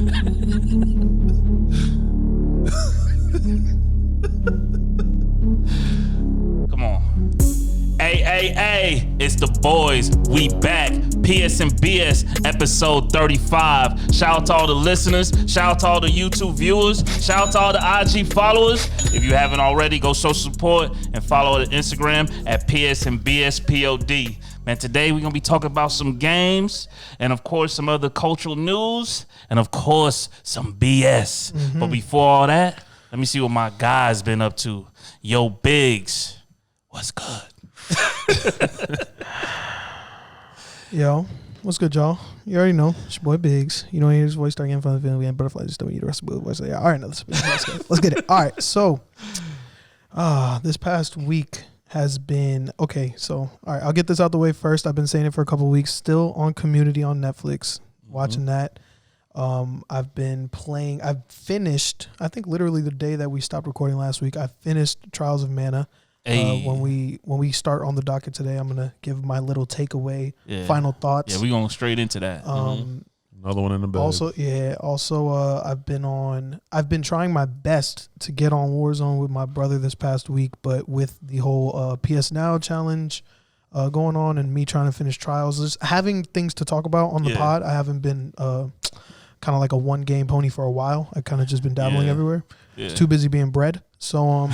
Come on. Hey, it's the boys. We back. PSNBS episode 35. Shout out to all the listeners. Shout out to all the YouTube viewers. Shout out to all the IG followers. If you haven't already, go show support and follow the Instagram at psandbspod. Man, today we're going to be talking about some games and, of course, some other cultural news and, of course, some BS. Mm-hmm. But before all that, let me see what my guy's been up to. Yo, Biggs, what's good? Yo, what's good, y'all? You already know. It's your boy Biggs. You know, hear his voice start getting fun. We had butterflies. Just don't eat the rest of the voice. Yeah, all right, let's get it. All right, so this past week has been okay. So, all right, I'll get this out the way first. I've been saying it for a couple of weeks. Still on Community on Netflix, watching that. I've been playing. I've finished. I think literally the day that we stopped recording last week, I finished Trials of Mana. Hey. When we start on the docket today, I'm gonna give my little takeaway, final thoughts. Yeah, we going straight into that. Another one in the bag. Also, I've been trying my best to get on Warzone with my brother this past week, but with the whole PS Now challenge going on and me trying to finish Trials, just having things to talk about on the pod. I haven't been kind of like a one game pony for a while. I kind of just been dabbling everywhere. Yeah. Too busy being bred. So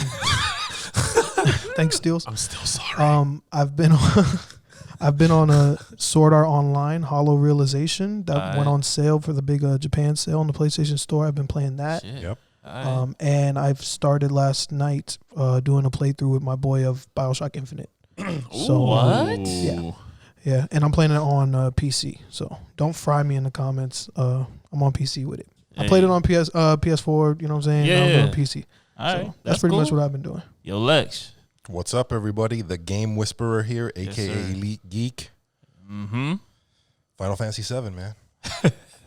thanks, Steels. I'm still sorry. I've been on a Sword Art Online Hollow Realization that went on sale for the big Japan sale on the PlayStation Store. I've been playing that. Shit. Yep. And I've started last night doing a playthrough with my boy of BioShock Infinite. So what? Yeah, and I'm playing it on PC. So don't fry me in the comments. I'm on PC with it. I played it on PS4. You know what I'm saying? Yeah. Now I'm doing PC. All right, so that's pretty much what I've been doing. Yo, Lexx. What's up, everybody? The Game Whisperer here, a.k.a. Elite Geek. Mm-hmm. Final Fantasy 7, man.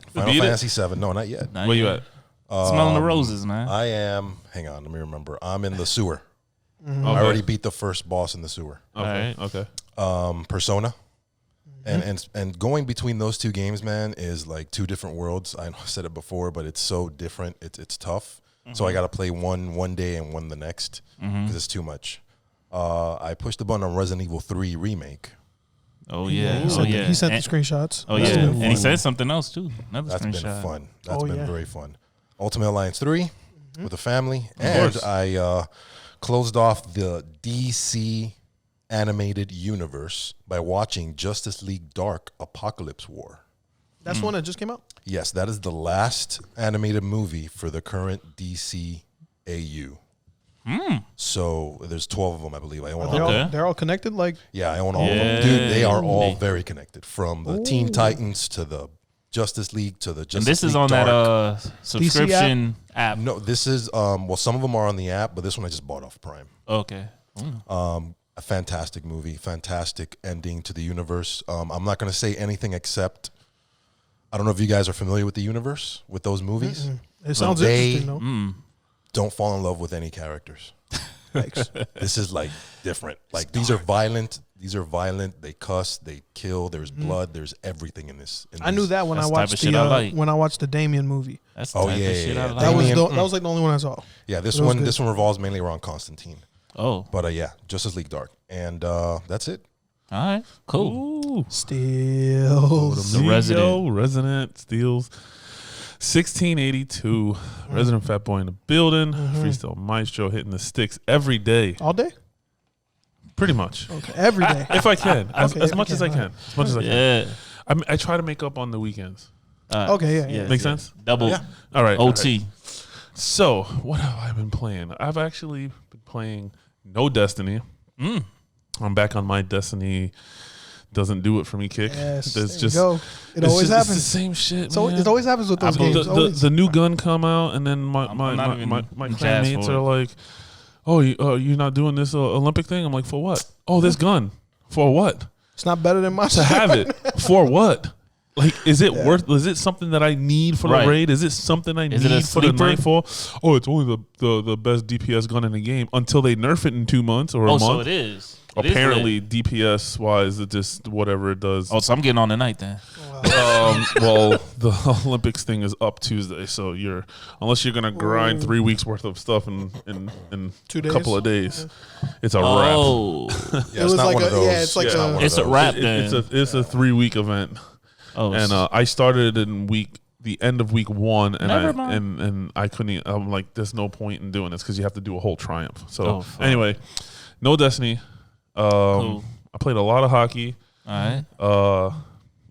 Final Fantasy 7. No, not yet. Where you at? Smelling the roses, man. I am. Hang on, let me remember. I'm in the sewer. Mm-hmm. I already beat the first boss in the sewer. Okay. Persona. And going between those two games, man, is like two different worlds. I know I said it before, but it's so different. It's tough. So I got to play one day and one the next because it's too much. I pushed the button on Resident Evil 3 Remake. Oh, yeah. He sent the screenshots. Oh, yeah. And he said something else, too. Another That's screenshot. been fun. That's been very fun. Ultimate Alliance 3 with the family. And I closed off the DC animated universe by watching Justice League Dark Apocalypse War. That's one that just came out? Yes, that is the last animated movie for the current DC AU. So there's 12 of them, I believe. I own They're all connected? I own all of them. Dude, they are all very connected. From the Teen Titans to the Justice League to the Justice League And this is on Dark. that subscription app? No, this is, some of them are on the app, but this one I just bought off Prime. Okay. A fantastic movie, fantastic ending to the universe. I'm not going to say anything except, I don't know if you guys are familiar with the universe, with those movies. It sounds interesting, though. Don't fall in love with any characters. This is like different. Like these are violent. They cuss, they kill. There's blood. There's everything in this. I knew that when I watched the Damien movie. That's the type of shit I like. That was like the only one I saw. Yeah, this one revolves mainly around Constantine. Oh, but Justice League Dark, and that's it. All right, cool. Steals. The Resident Steals. 1682. Resident Fat Boy in the building. Freestyle Maestro hitting the sticks every day. All day? Pretty much. Okay, every day. If I can. As much as I can. As much as I can. Yeah. I try to make up on the weekends. Okay, yeah. Make sense? Double. Yeah. All right. OT. All right. So, what have I been playing? I've actually been playing no Destiny. I'm back on my Destiny doesn't do it for me kick. Yes, There's just go. It always happens. It's the same shit. So it always happens with those games. The new gun come out, and then my clanmates are like, "Oh, you're not doing this Olympic thing?" I'm like, "For what? Oh, this gun. For what? It's not better than my to have it. For what? Like, is it worth? Is it something that I need for the raid? Is it something I need for the nightfall? Oh, it's only the best DPS gun in the game until they nerf it in 2 months or a month. So it is. Apparently, DPS wise, it just whatever it does. Oh, so I'm getting on tonight then. Oh, Well, the Olympics thing is up Tuesday, so unless you're gonna grind 3 weeks worth of stuff in 2 a days? couple of days, it's a Oh, Yeah, It was not like one of those. it's like not one of it's a those. wrap. It's a 3-week event, oh, and I started in the end of week 1, and Never mind. and I couldn't. I'm like, there's no point in doing this because you have to do a whole triumph. So Oh, fuck. anyway, no Destiny. Cool. I played a lot of hockey. all right.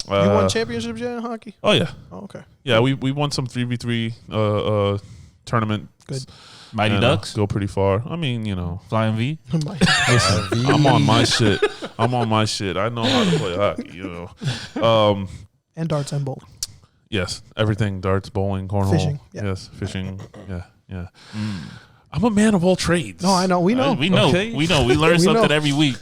You won championships yet in hockey? Oh yeah, Oh, okay. yeah. We won some 3v3 tournament. Good. Mighty and, Ducks, go pretty far. I mean, Flying V. listen, I'm on my shit. I know how to play hockey. And darts and bowling. Yes, everything: darts, bowling, cornhole. Fishing, yeah. Yes, fishing. Yeah. I'm a man of all trades. No, I know. We know. We know. Okay. We know. We learn We something know. every week.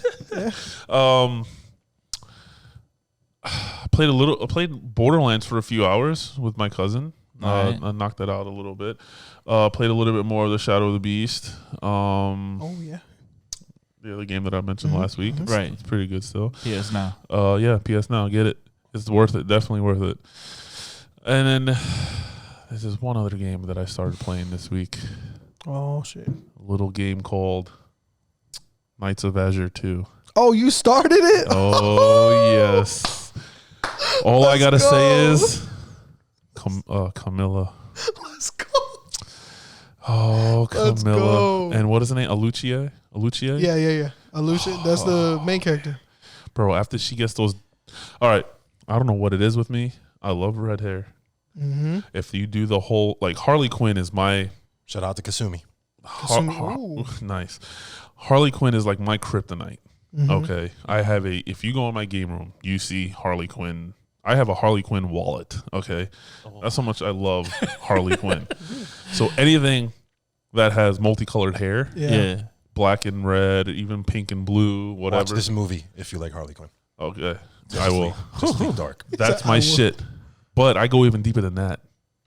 I played Borderlands for a few hours with my cousin. Right. I knocked that out a little bit. Played a little bit more of the Shadow of the Beast. Oh yeah. The other game that I mentioned last week. Right. It's pretty good still. Yes, now. Yeah, PS Now, get it. It's worth it. Definitely worth it. And then there's this one other game that I started playing this week. Oh shit. A little game called Knights of Azure 2. Oh, you started it? Oh yes. All I gotta say is, Camilla. Let's go. Oh, Let's Camilla. go. And what is her name? Alucia? Yeah. Alicia, that's the main character. Bro, after she gets those. All right. I don't know what it is with me. I love red hair. Mm-hmm. If you do the whole. Like, Harley Quinn is my. Shout out to Kasumi. Ooh. Nice. Harley Quinn is like my kryptonite. Mhm. Okay. If you go in my game room, you see Harley Quinn. I have a Harley Quinn wallet. Okay. That's how much I love Harley Quinn. So anything that has multicolored hair, Yeah. black and red, even pink and blue, whatever. Watch this movie if you like Harley Quinn. Okay. I will. Just think dark. That's my shit. But I go even deeper than that.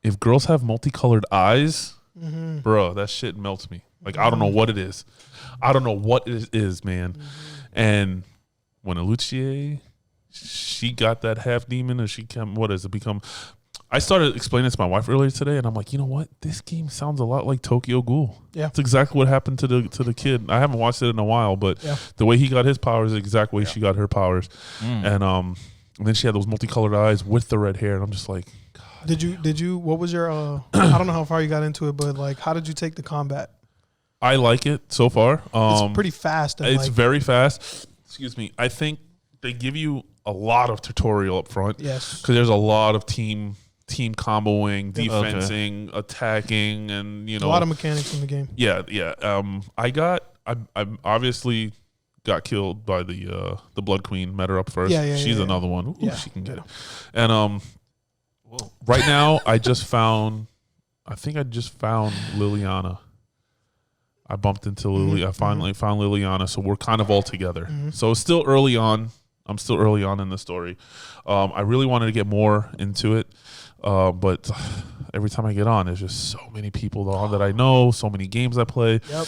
If girls have multicolored eyes, bro, that shit melts me. Like, I don't know what it is. I don't know what it is, man. And when Alucia, she got that half demon, and become? I started explaining this to my wife earlier today, and I'm like, you know what? This game sounds a lot like Tokyo Ghoul. Yeah. That's exactly what happened to the kid. I haven't watched it in a while, but the way he got his powers is the exact way she got her powers. And then she had those multicolored eyes with the red hair, and I'm just like, God. Did you what was your I don't know how far you got into it, but like how did you take the combat? I like it so far. It's pretty fast. And It's very fast. Excuse me. I think they give you a lot of tutorial up front. Yes. Because there's a lot of team comboing, defensing, attacking, and a lot of mechanics in the game. Yeah. I obviously got killed by the Blood Queen. Met her up first. She's another one. Ooh, she can get it. And right now I just found Liliana. I bumped into Lily. I finally found Liliana, so we're kind of all together. So it's still early on. I'm still early on in the story. I really wanted to get more into it, but every time I get on, there's just so many people on that I know, so many games I play. Yep.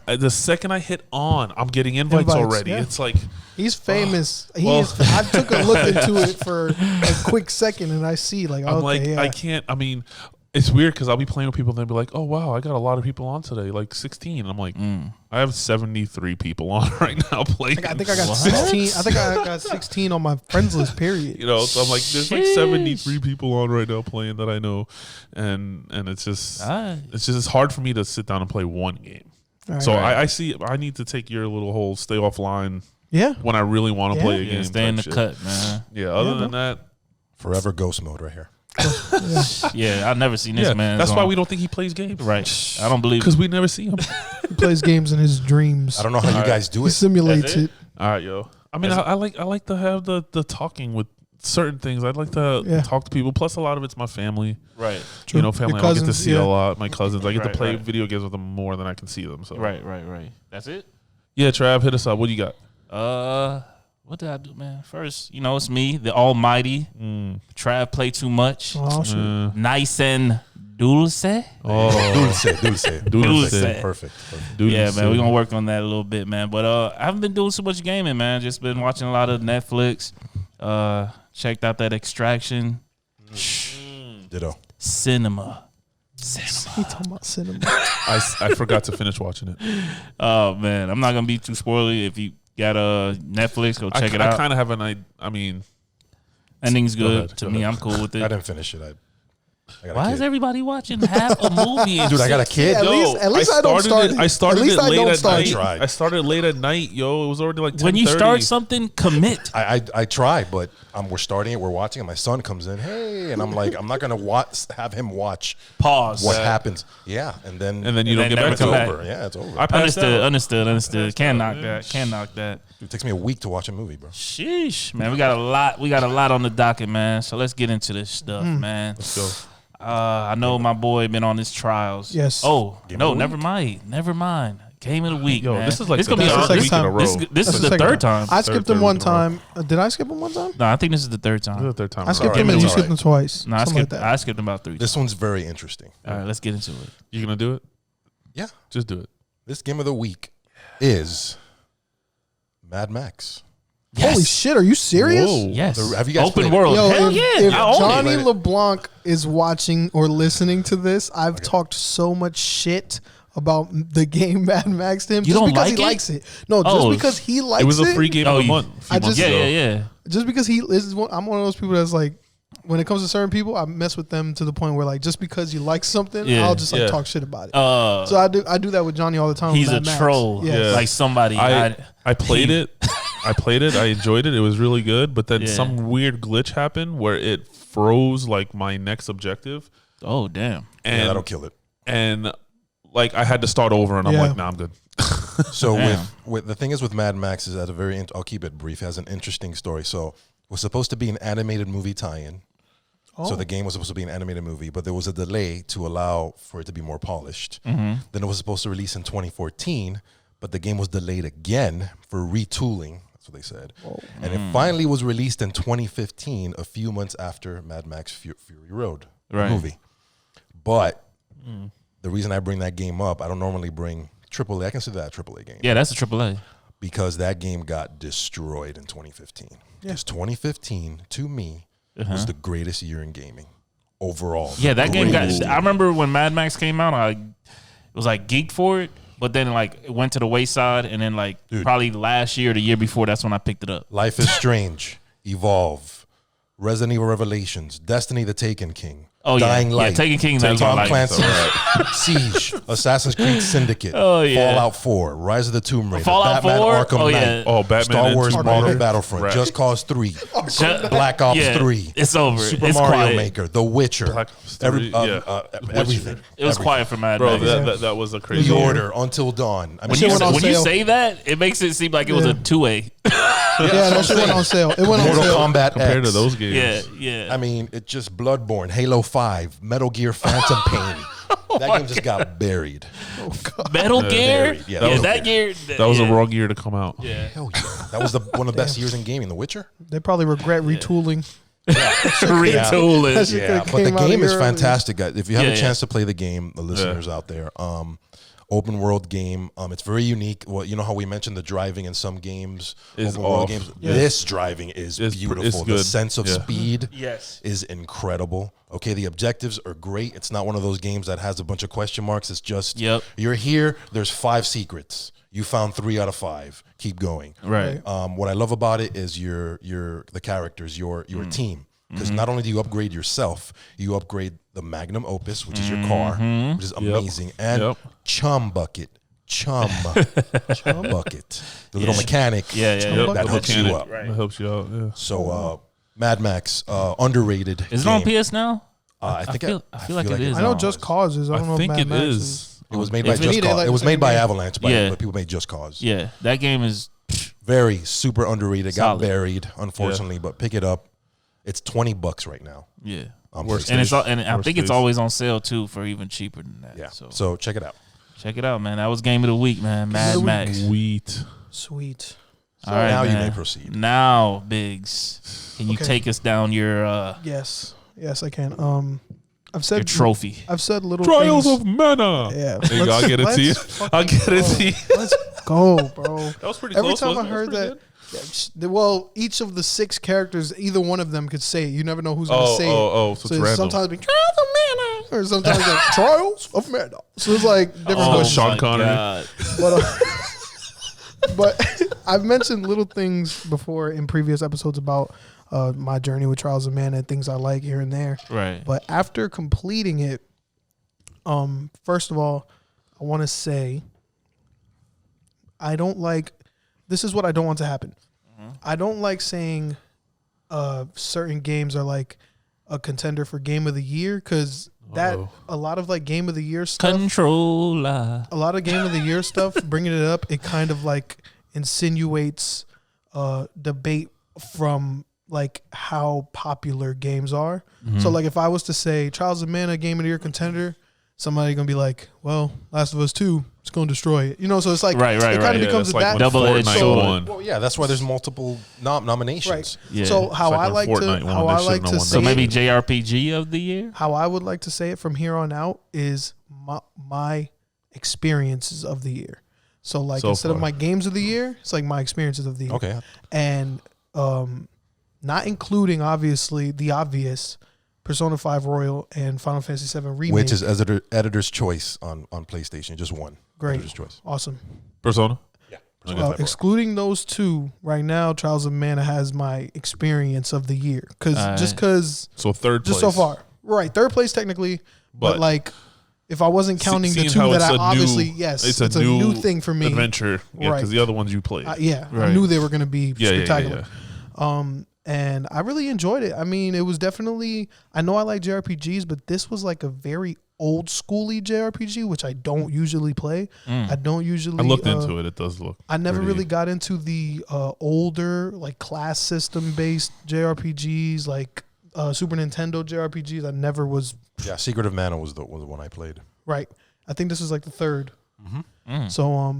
And the second I hit on, I'm getting invites already. Yeah. It's like he's famous. I took a look into it for a quick second, and I see like I can't. I mean, it's weird because I'll be playing with people and they'll be like, "Oh wow, I got a lot of people on today, like 16." And I'm like, I have 73 people on right now playing. I think I got 16. I think I got 16 on my friends list. Period. So I'm like, there's like 73 people on right now playing that I know, and it's just it's hard for me to sit down and play one game. I see. I need to take your little whole stay offline. Yeah. When I really want to play a game, stay in the cut, man. Yeah. Other than that, forever ghost mode right here. Yeah, I've never seen this man. That's why we don't think he plays games. Right. I don't believe because we never see him. He plays games in his dreams. I don't know how you guys do He it. simulates it. All right, yo. I mean, I like to have the talking with certain things. I'd like to talk to people. Plus, a lot of it's my family. Right. True. Family Your I don't get to see cousins, a lot. My cousins. I get to Right, play right. video games with them more than I can see them. So Right. That's it? Yeah, Trav, hit us up. What do you got? What did I do, man? First, it's me, the almighty. Trav play too much. Oh shit. Nice and dulce. Dulce. Perfect. Yeah, man, we're gonna work on that a little bit, man. But I haven't been doing so much gaming, man. Just been watching a lot of Netflix. Checked out that Extraction. Ditto. Cinema. He talking about cinema. I forgot to finish watching it. Oh man, I'm not gonna be too spoily. If you got Netflix, go check it out. I kind of have an idea. I mean, ending's Go good ahead, to go me. ahead. I'm cool with I it. didn't finish it. I got a Why kid. is everybody watching half a movie? Dude, I got a kid. At least I don't start it. I started At least it I late don't at start night. it. Tried. I started late at night, yo. It was already like 10:30. When you start something, commit. I try, but we're starting it. We're watching it. My son comes in, hey, and I'm like, I'm not gonna have him watch Pause. what happens. Yeah, and then you don't get never back come to back. it. over. Yeah, it's over. I passed out. Understood. Can't knock that. Can't knock that. It takes me a week to watch a movie, bro. Sheesh, man. We got a lot on the docket, man. So let's get into this stuff, man. Let's go. I know my boy been on his trials. Yes. Oh, Game no, of the never mind. Game of the week, Yo, man. this is like this the gonna be second our week in a row. This is the second third time. I skipped him third one week in a row. time. Did I skip him one time? No, I think this is the third This is time. the third time. I skipped Alright, him and you it's skipped him twice. No, Something like that. I skipped him about 3 times. This one's very interesting. All right, let's get into it. You gonna do it? Yeah, Just do it. this game of the week is Mad Max. Holy shit, are you serious? Whoa. Yes. Have you guys Open played? world? Yo, Hell if, yeah. if I own it. Johnny LeBlanc is watching or listening to this, I've talked so much shit about the game Mad Max to him You just don't because like he it? likes it. No, just Oh, because he likes it. It was a free game Oh, of the you- month. I just- Yeah. Just because I'm one of those people that's like, when it comes to certain people, I mess with them to the point where like, just because you like something, Yeah, I'll just like yeah. talk shit about it. So I do that with Johnny all the time. he's with a Mad Max. troll. Yes. Like somebody. I played it. I enjoyed it. It was really good. But then Yeah. some weird glitch happened where it froze like my next objective. Oh damn. And Yeah, that'll kill it. And like I had to start over, and I'm Yeah. like, nah, I'm good. So Damn. with the thing is with Mad Max is that I'll keep it brief. It has an interesting story. So it was supposed to be an animated movie tie-in. So the game was supposed to be an animated movie, but there was a delay to allow for it to be more polished. Then it was supposed to release in 2014, but the game was delayed again for retooling. That's what they said. And it finally was released in 2015, a few months after Mad Max Fury Road Right. movie. But the reason I bring that game up, I don't normally bring AAA. I consider that a AAA game. Yeah, that's a AAA. Because that game got destroyed in 2015. Because 2015, to me, was the greatest year in gaming overall. Yeah, that game got. Greatest. I remember when Mad Max came out, I was like geeked for it, but then like it went to the wayside, and then like probably last year, or the year before, that's when I picked it up. Life is Strange, Evolve, Resident Evil Revelations, Destiny the Taken King, Oh, yeah. Dying Yeah, Light, Taken King, that was Tom my life. Clancy's Siege, Assassin's Creed Syndicate, Oh, yeah. Fallout 4, Rise of the Tomb Raider, Fallout Batman 4? Arkham Oh, Knight, yeah. Oh, Batman Star and Wars Tomb Modern Raider. Battlefront, Right. Just Cause 3, Shut- Black Ops Yeah, 3, It's over. Super It's Mario quiet. Maker, The Witcher, Black Ops 3, everything. It was Everything. quiet for Mad Bro, Max. that was a crazy. The year. Order, Until Dawn. I mean, When shit you, went on when you sale. say that, it makes it seem like it was Yeah. a 2A. Yeah, that shit went on sale. It went on Mortal sale. Kombat Compared X. to those games. Yeah. I mean, it just Bloodborne, Halo 5, Metal Gear Phantom Pain. That game just got buried. Metal Gear. buried. Yeah, Yeah, that was that year. That was yeah. a wrong year to come out. Yeah. Hell yeah. That was one of the best years in gaming. The Witcher? They probably regret retooling. Retooling. That shit Yeah, could've but the came out game a is year early. fantastic, guys. If you have Yeah, a yeah. chance to play the game, the listeners out there, open world game. It's very unique. Well, you know how we mentioned the driving in some games, Is open world off. games. Yeah. This driving is It's beautiful. The good. sense of Yeah. speed Yes. is incredible. Okay, the objectives are great. It's not one of those games that has a bunch of question marks. It's just you're here. There's 5 secrets. You found 3 out of 5. Keep going. Right. What I love about it is the characters, your team. Because not only do you upgrade yourself, you upgrade the Magnum Opus, which is your car, which is amazing, and Chum Bucket, Bucket, the little mechanic, that hooks you up. That helps you out. Yeah. So Mad Max, underrated. Is it on game. PS now? I feel like it is. I know on. Just Cause is. I don't know if think Mad it Max is. It was made by If Just it- Cause. It was made by Yeah. Avalanche, but people made Just Cause. Yeah, that game is. Very super underrated. Solid. Got buried, unfortunately, but pick it up. It's $20 right now. Yeah. Worst And days. I think it's days. always on sale too for even cheaper than that. Yeah. So So check it out. check it out, man. That was game of the week, man. Mad Max. Sweet. Sweet. All right, now you man. may proceed. Now, Biggs, can you Okay. take us down your Yes, I can. I've said your trophy? I've said little Trials things. of Mana. Yeah. There you go. I'll get it to you. I'll get it to you. go, bro. That was pretty Every close. time I wasn't it? heard That was that, pretty well, each of the 6 characters, either one of them could say it. You never know who's good. going to say it. So it's random. Sometimes be Trials of Mana, or sometimes like Trials of Mana. So it's like different voices. Sean Connery. God. But I've mentioned little things before in previous episodes about my journey with Trials of Mana and things I like here and there. Right. But after completing it, first of all, I want to say I don't like. This is what I don't want to happen. I don't like saying certain games are like a contender for Game of the Year because a lot of like Game of the Year stuff. Controller. A lot of Game of the Year stuff, bringing it up, it kind of like insinuates debate from like how popular games are. So like if I was to say Trials of Mana Game of the Year contender, somebody gonna be like, well, Last of Us 2, it's gonna destroy it. You know, so it's like Right, it kind of becomes like that double-edged sword. Well, yeah, that's why there's multiple nominations. Right. Yeah. So how like I when like Fortnite to won, how they I shouldn't like have to won say So maybe it, JRPG of the year? how I would like to say it from here on out is my experiences of the year. So like So instead of far. my games of the year, it's like my experiences of the year. Okay. And not including obviously the obvious Persona 5 Royal and Final Fantasy 7 Remake. Which is editor's choice on PlayStation. Just one. great. Editor's choice. Awesome. Persona. Yeah. Okay. Excluding those 2, right now Trials of Mana has my experience of the year because So third place. so far. Right, third place technically, but like if I wasn't counting the seeing 2 how that it's I a obviously new- yes, it's a new thing for me. adventure. Yeah, Right. because the other ones you played. I Right. knew they were going to be Yeah. spectacular. And I really enjoyed it. I mean, it was definitely, I know I like JRPGs, but this was like a very old schooly JRPG, which I don't usually play. I don't usually. I looked into it. It does look. I never pretty- really got into the older like class system based JRPGs, like Super Nintendo JRPGs. I never was Yeah, Secret of Mana was the one I played. right. I think this was like the third. So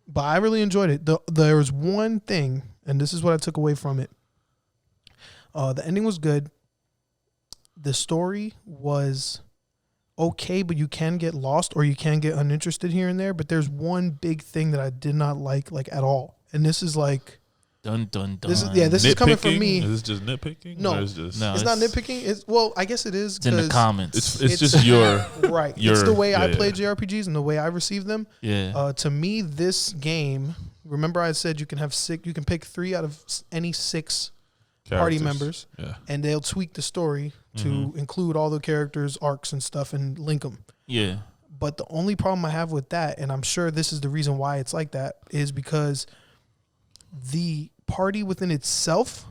but I really enjoyed it. There was one thing, and this is what I took away from it. The ending was good. The story was okay, but you can get lost or you can get uninterested here and there. But there's one big thing that I did not like at all, and this is like Dun, dun, dun. this is coming from Nitpicking? me. Is this just nitpicking? No. Or is this, No. It's not nitpicking. It's well, I guess it is. It's in the 'cause comments. It's just your. right. your- It's the way I yeah, play yeah. JRPGs and the way I receive them. Yeah. To me, this game. Remember, I said you can have you can pick 3 out of any 6 party characters. members, Yeah. and they'll tweak the story to include all the characters' arcs and stuff and link them. Yeah. But the only problem I have with that, and I'm sure this is the reason why it's like that, is because the party within itself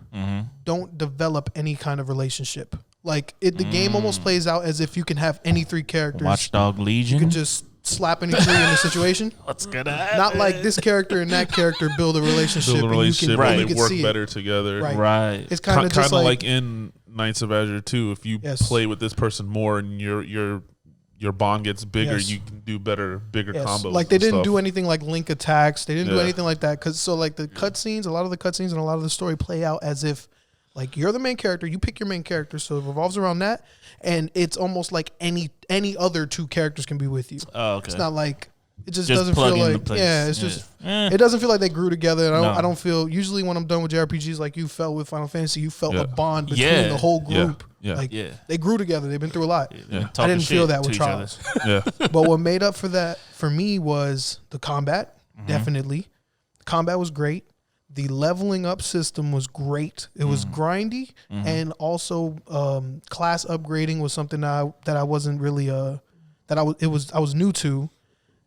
don't develop any kind of relationship. Like the game almost plays out as if you can have any 3 characters. Watchdog Legion. You can just slap any 3 in the situation. What's gonna happen? Not like this character and that character build a relationship. Build a relationship. And right. Where you they can work see better it. together. Right. Right. It's kind of just like in Knights of Azure 2, if you Yes. play with this person more and your bond gets bigger, Yes. you can do bigger yes. combos. Like they and didn't stuff. do anything like link attacks. They didn't do Yeah. anything like that. Cause so like the cutscenes, a lot of the cutscenes and a lot of the story play out as if like you're the main character. You pick your main character, so it revolves around that, and it's almost like any other 2 characters can be with you. Oh, okay. It's not like it just Just doesn't plug feel into like place. it's Yeah. just Eh. it doesn't feel like they grew together. And No. I don't feel usually when I'm done with JRPGs like you felt with Final Fantasy, you felt Yeah. a bond between Yeah. the whole Yeah. group. Yeah. Like Yeah. they grew together. They've been through a lot. Yeah. I didn't feel shit that with to each other. Trials. Yeah. But what made up for that for me was the combat. Definitely, the combat was great. The leveling up system was great. It was grindy, and also class upgrading was something that I wasn't really I was new to.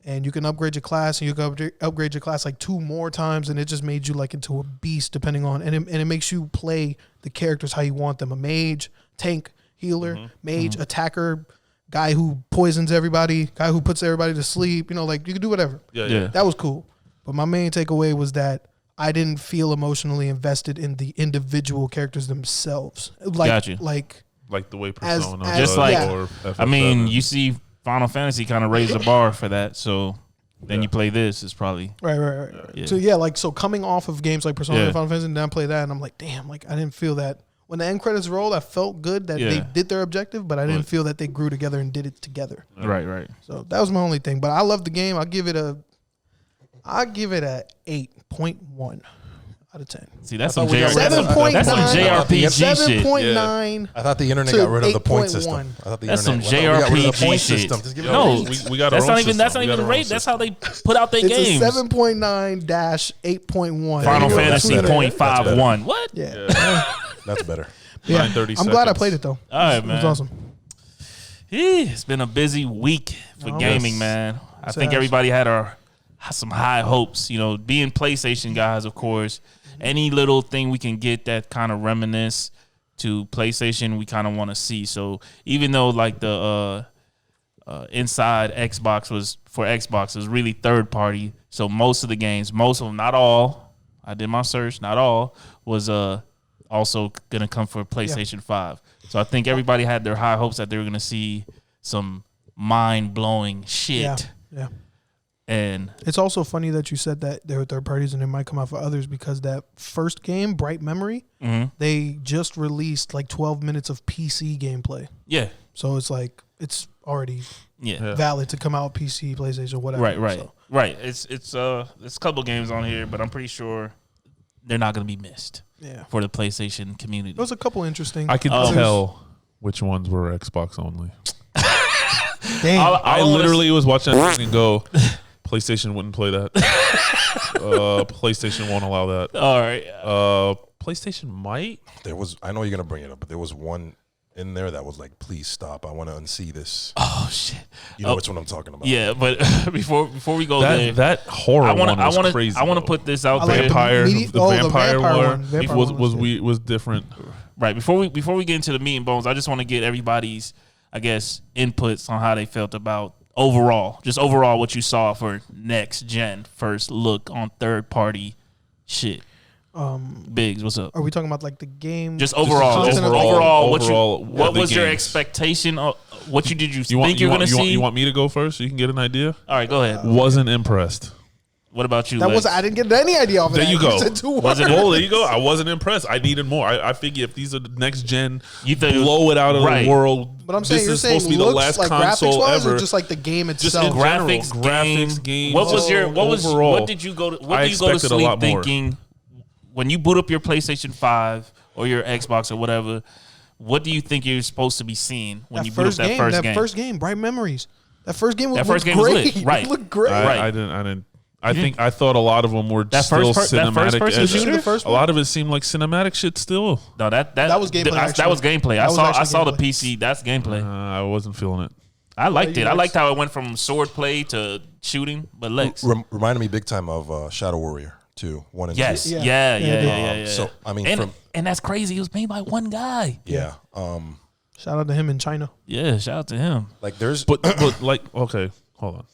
And you can upgrade your class, and you can upgrade your class like 2 more times, and it just made you like into a beast, depending on and it makes you play the characters how you want them: a mage, tank, healer, mage, attacker, guy who poisons everybody, guy who puts everybody to sleep. You know, like you can do whatever. Yeah. Yeah. That was cool. But my main takeaway was that I didn't feel emotionally invested in the individual characters themselves. Like, Gotcha. like Like the way As- Persona as- Just like- or FF7. I mean, you see Final Fantasy kind of raised the bar for that. So then you play this, it's probably right. Yeah. So yeah, like so coming off of games like Persona Yeah. and Final Fantasy, and then I play that, and I'm like, damn, like I didn't feel that when the end credits rolled. I felt good that they Yeah. did their objective, but I didn't Right. feel that they grew together and did it together. right. So that was my only thing. But I love the game. I'll give it I give it a 8.1 out of 10. See, that's I some thought we got rid of 7.9. That's some JRPG shit. 7.9. I thought the internet to got rid of the point 8.1. system. I thought the That's some internet. I thought we got rid of the JRPG point shit. system. Just give it No, a we got that's our not own even that's system. not We got even our own rate. That's how system. they put out their It's games. a 7.9-8.1. Final There you go. Fantasy That's better. .51. What? Yeah. That's better. Yeah. 9:30 I'm glad I seconds. played it though. All right, It man. was awesome. It's been a busy week for Oh, gaming, yes. man. I Yes, think it has. everybody had some high hopes. You know, being PlayStation guys, of course. Any little thing we can get that kind of reminisce to PlayStation, we kind of want to see. So even though like the inside Xbox was really third party. So most of the games, most of them, not all. I did my search. Not all was also gonna come for PlayStation 5. So I think everybody had their high hopes that they were gonna see some mind blowing shit. Yeah. And It's also funny that you said that there were third parties and it might come out for others because that first game, Bright Memory, they just released like 12 minutes of PC gameplay. yeah, So it's like it's already yeah. valid to come out PC, PlayStation, whatever. Right. So, Right. It's a couple games on here, but I'm pretty sure they're not gonna be missed yeah. for the PlayStation community. There was a couple interesting. I can Oh. tell which ones were Xbox only. Damn. I literally was watching that thing and go, PlayStation wouldn't play that. PlayStation won't allow that. All right. PlayStation might. There was. I know you're gonna bring it up, but there was one in there that was like, "Please stop. I want to unsee this." Oh shit. You know which one I'm talking about? Yeah, but before we go there, That horror one was crazy. I want to though. put this out I like there. Vampire, medi- the oh, the vampire vampire one Vampire was one was was different. Right before we get into the meat and bones, I just want to get everybody's, I guess, inputs on how they felt about overall what you saw for next gen first look on third party shit. Biggs, what's up? Are we talking about like the game? Just overall, content of the overall, overall, what the was your games. expectation? What did you You think want you're gonna see? You want me to go first so you can get an idea? All right, go ahead. Wasn't impressed. What about you? That Lex? was I didn't get any idea off of There that. you go. said two Was it- words. Well, there you go. I wasn't impressed. I needed more. I figure if these are the next gen, You think it was- blow it out of right. the world. But I'm saying this you're is saying supposed to be the looks last like graphics console wise ever. or just like the game Just itself. in general, graphics games. What was your overall? what did you go to I do you go to expected a sleep lot more. thinking when you boot up your PlayStation 5 or your Xbox or whatever? What do you think you're supposed to be seeing when that you boot up first that game, first that game? first game, Bright Memories. That first game was That first game great. was lit, right. It looked great. Right. I didn't. I thought a lot of them were That still first that first cinematic. person edge. shooter? The first A one? lot of it seemed like cinematic shit still. No, that was gameplay, That was actually. gameplay. That was I actually saw the gameplay. PC. That's gameplay. I wasn't feeling it. I liked it. you I liked- liked how it went from sword play to shooting. But Lex, Reminded me big time of Shadow Warrior 2, 1 and 2. yes, Yeah. yeah. Yeah, So I mean, and that's crazy. It was made by one guy. yeah. Shout out to him in China. Yeah, shout out to him. Like there's But like, okay, hold on.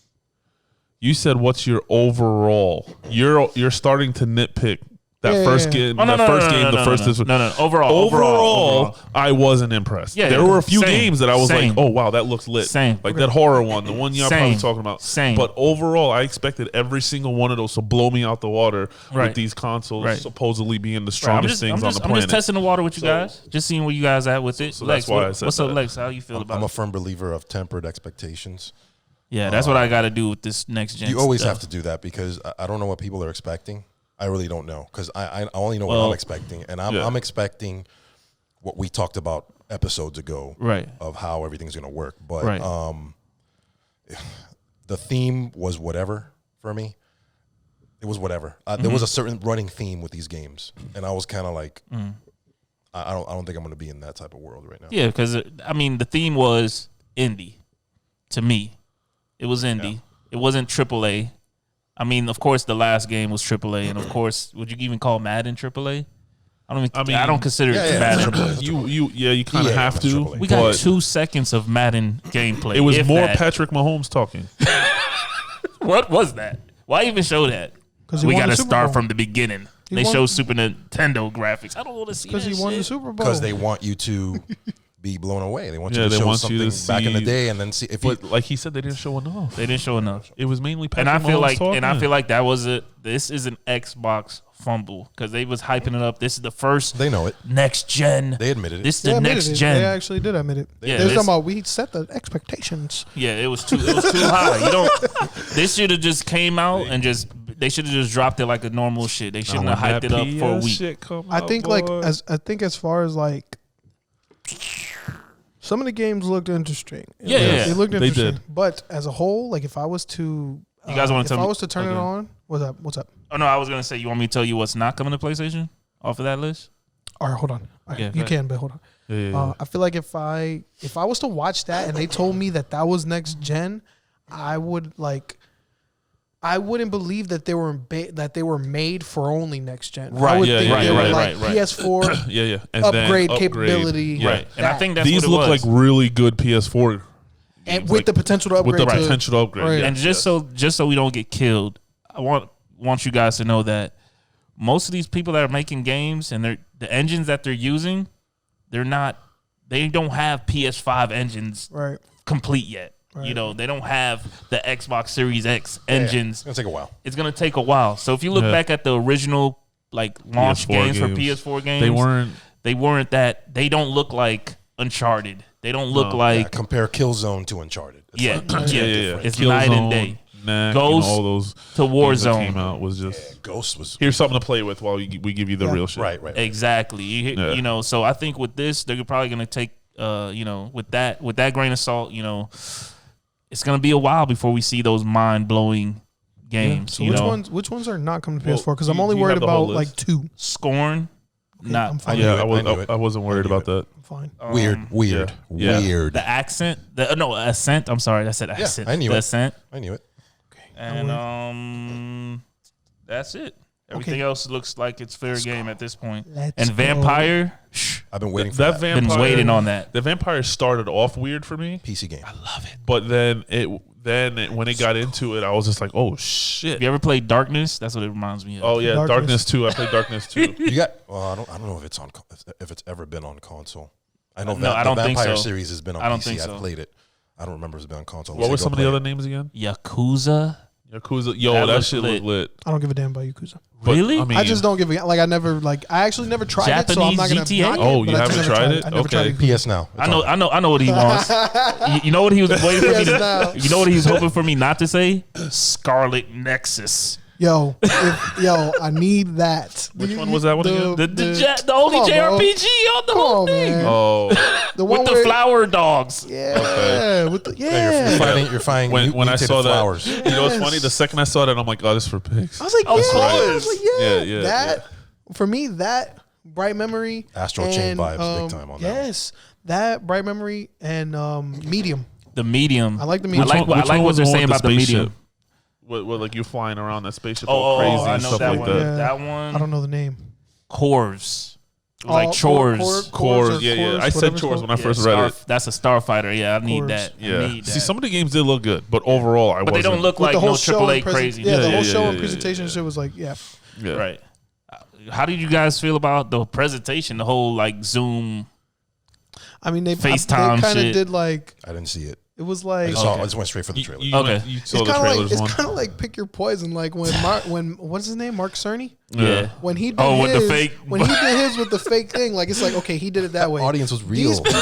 You said what's your overall? You're starting to nitpick that Yeah, first yeah. game. Oh, no, the no, first no, game. no, The no, first. no. Overall, Overall, I wasn't impressed. Yeah, there were a few same, games that I was same. like, "Oh wow, that looks lit." Same. Like that horror one, the one y'all probably Same. talking about. Same. But overall, I expected every single one of those to blow me out the water Right. with these consoles Right. supposedly being the I'm strongest things on the I'm planet. just testing the water with you So- guys. Just seeing where you guys at with it. So Lex, that's why I said what's up, that. Lex? How you feel about I'm a it? firm believer of tempered expectations. Yeah, that's what I got to do with this next gen. You always stuff. have to do that because I don't know what people are expecting. I really don't know because I only know what Well, I'm expecting, and yeah. I'm expecting what we talked about episodes ago, Right. Of how everything's going to work. But Right. The theme was whatever for me. It was whatever. Mm-hmm. There was a certain running theme with these games, and I was kind of like, I don't think I'm going to be in that type of world right now. Yeah, because I mean, the theme was indie. To me, it was indie. Yeah. It wasn't AAA. I mean, of course, the last game was AAA, and of course, would you even call Madden AAA? I don't consider Yeah, it yeah, Madden. it's AAA. you kind of Yeah, have that's to. AAA. We got but 2 seconds of Madden gameplay. it was if more that. Patrick Mahomes talking. What was that? Why even show that? 'Cause he We won got the to Super start Bowl. from the beginning. They won- show Super Nintendo graphics. I don't want to see that Because he won the shit. Super Bowl. Because they want you to be blown away. They want you Yeah, to they show want you something to back in the see- day, and then see if you. But like he said, they didn't show enough. They didn't show enough. It was mainly Patrick And I feel Mahomes like, talking. that was this is an Xbox fumble because they was hyping it up. This is the first They know it. next gen. They admitted it. This is They the admitted next it. gen. They actually did admit it. Yeah, They're this- talking about we set the expectations. Yeah, it was too high. You don't. This should have just came out and just They should have just dropped it like a normal shit. They shouldn't have hyped it up for a week. I think as far as like some of the games looked interesting. Yeah. They looked interesting. They did. But as a whole, like if I was to You guys want to tell me? If I was to turn it on, what's up? What's up? Oh no, I was gonna say you want me to tell you what's not coming to PlayStation off of that list? All right, hold on. All right, Yeah, you can, but hold on. Yeah. I feel like if I was to watch that and they told me that was next gen, I wouldn't believe that they were made for only next gen. Right, I would yeah, think right, they were right, like right. PS4 yeah. And upgrade then capability. Yeah. Right, and I think that's these what it look was. like really good PS4 and games, with the potential to upgrade. with the potential to upgrade. Right. Yeah. And just so we don't get killed, I want you guys to know that most of these people that are making games and the engines that they're using, they don't have PS5 engines complete yet. Right. You know, they don't have the Xbox Series X engines. It's gonna take a while. It's gonna take a while. So if you look back at the original like launch games for PS4 games, they weren't that. They don't look like Uncharted. They don't look like compare Killzone to Uncharted. It's yeah. It's Killzone, night and day. Ghost, all those to Warzone came out was just Ghost was here's something to play with while we give you the real shit. Right. Exactly. You know, so I think with this, they're probably gonna take with that grain of salt, it's gonna be a while before we see those mind blowing games. Yeah. So which ones are not coming to PS4? Because I'm only worried about like 2. Scorn. Okay, not I'm fine. I wasn't worried about that. I'm fine. Weird. The accent. Ascent. I'm sorry, I said accent. I knew the it. Ascent. I knew it. Okay. And that's it. Everything else looks like it's fair game at this point. Let's Vampire. I've been waiting for that. Been waiting on that. The Vampire started off weird for me. PC game. I love it. But then when it got into it, I was just like, oh shit. Have you ever played Darkness? That's what it reminds me of. Oh yeah, Darkness 2. I played Darkness 2. You got? Well, I don't know if it's ever been on console. I know I don't the think Vampire so. series has been on I don't PC. think so. I've played it. I don't remember if it's been on console. What were some of the other names again? Yakuza. Yo, that shit looked lit. I don't give a damn about Yakuza. But, Really? I mean, I just don't give a I actually never tried it, so I'm not gonna Japanese knock it. Oh, but you I just haven't never tried it? I never tried Okay. it. PS Now. I know what he wants. You know what he was waiting for me to. Now. You know what he was hoping for me not to say? Scarlet Nexus. Yo, I need that. Which one was that one again? The only JRPG on the whole thing. Man. Oh, The one With the flower dogs. Yeah, with the You're finding when I saw that, flowers. you know what's funny? The second I saw that, I'm like, oh, this is for pigs. I was like, Of yeah. I course. was like, Yeah, that for me, that Bright Memory, Astral Chain and, vibes big time on that. Yes, that Bright Memory and Medium. The Medium. I like the Medium. I like what they're saying about the Medium. What like you flying around that spaceship Oh, all crazy I and know stuff that like one. that. Yeah. That one. I don't know the name. Corvs. It was like chores. Chores, yeah. I said chores when I first read it. That's a Starfighter. Yeah, I need Chores. that. I Yeah. need that. See, some of the games did look good, but overall, I but they wasn't. don't look With like the whole no show AAA and crazy. Yeah, the Yeah, whole yeah, show yeah, and yeah, presentation yeah. shit was like, Yeah. Right. How did you guys feel about the presentation? The whole like Zoom. I mean, they FaceTime kind of shit. did like I didn't see it. it was I like just went straight for the trailer. Okay. You it's saw the kind of like trailers one. like pick your poison. Like when when what's his name, Mark Cerny? Yeah. When he did Oh, his, with the fake- when he did his with the fake thing, like it's like okay, he did it that way. Audience was real. These people,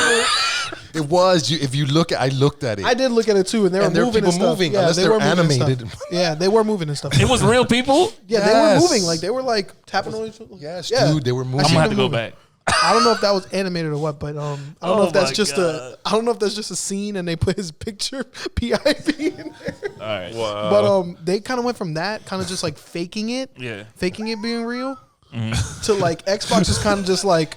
It was. If you look, I looked at it. I did look at it too, and they were And there are moving people and stuff. moving, Yeah, unless they they're were moving and stuff. animated. Yeah, they were moving and stuff. It was real people. Yeah, they Yes. were moving. Like they were like tapping on each other. Yes, Yeah. dude, they were moving. I'm gonna have to them go moving. back. I don't know if that was animated or what, but I don't know Oh if that's my just God. I don't know if that's just a scene and they put his picture PIP in there. All right. Wow. But they kind of went from that kind of just like faking it, Yeah. faking it being real, to like Xbox is kind of just like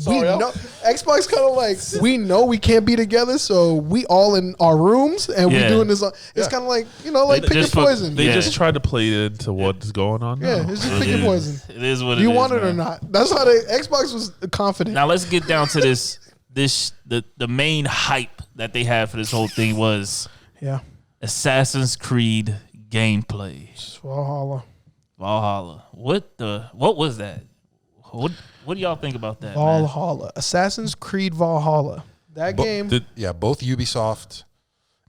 we know Xbox kind of like we know we can't be together, so we all in our rooms and we Yeah. doing this. It's kind of like like pick your just put- poison. They Yeah. just tried to play it into what's going on. Yeah, now. it's just pick your poison. It is what Do you it is, want it or man. not? That's how the Xbox was confident. Now let's get down to the main hype that they had for this whole thing was Yeah, Assassin's Creed gameplay. Valhalla. What was that? What do y'all think about that? Man? Valhalla. Assassin's Creed Valhalla. That game. Both Ubisoft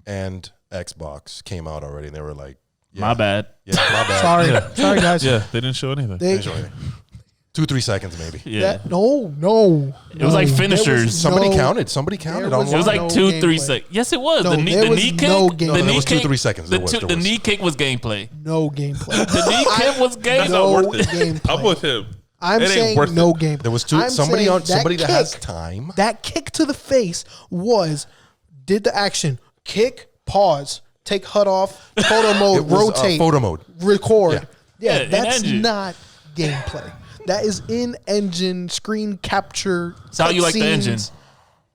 and Xbox came out already, and they were like, My bad. Yeah, my bad. Sorry guys. Yeah, they didn't show anything. They, Didn't show anything. 2-3 seconds maybe. Yeah. No. It was like finishers. Somebody counted. Somebody counted. was It was like no 2-3 gameplay. seconds. Yes, it was. No, The knee there was kick. no game- The No, knee there was kick. 2-3 seconds. There The was. knee kick was gameplay. No gameplay. The knee kick was That's gameplay. not No worth it. gameplay. I'm with him. I'm It ain't saying worth no it. game. There was two. I'm Somebody saying that has kick- time. That kick to the face did the action. Kick, pause, take HUD off, photo mode, It was, rotate, photo mode. record. Yeah, Yeah, that's in-engine. not gameplay. That is in-engine screen capture. So how you like the cutscenes. engine?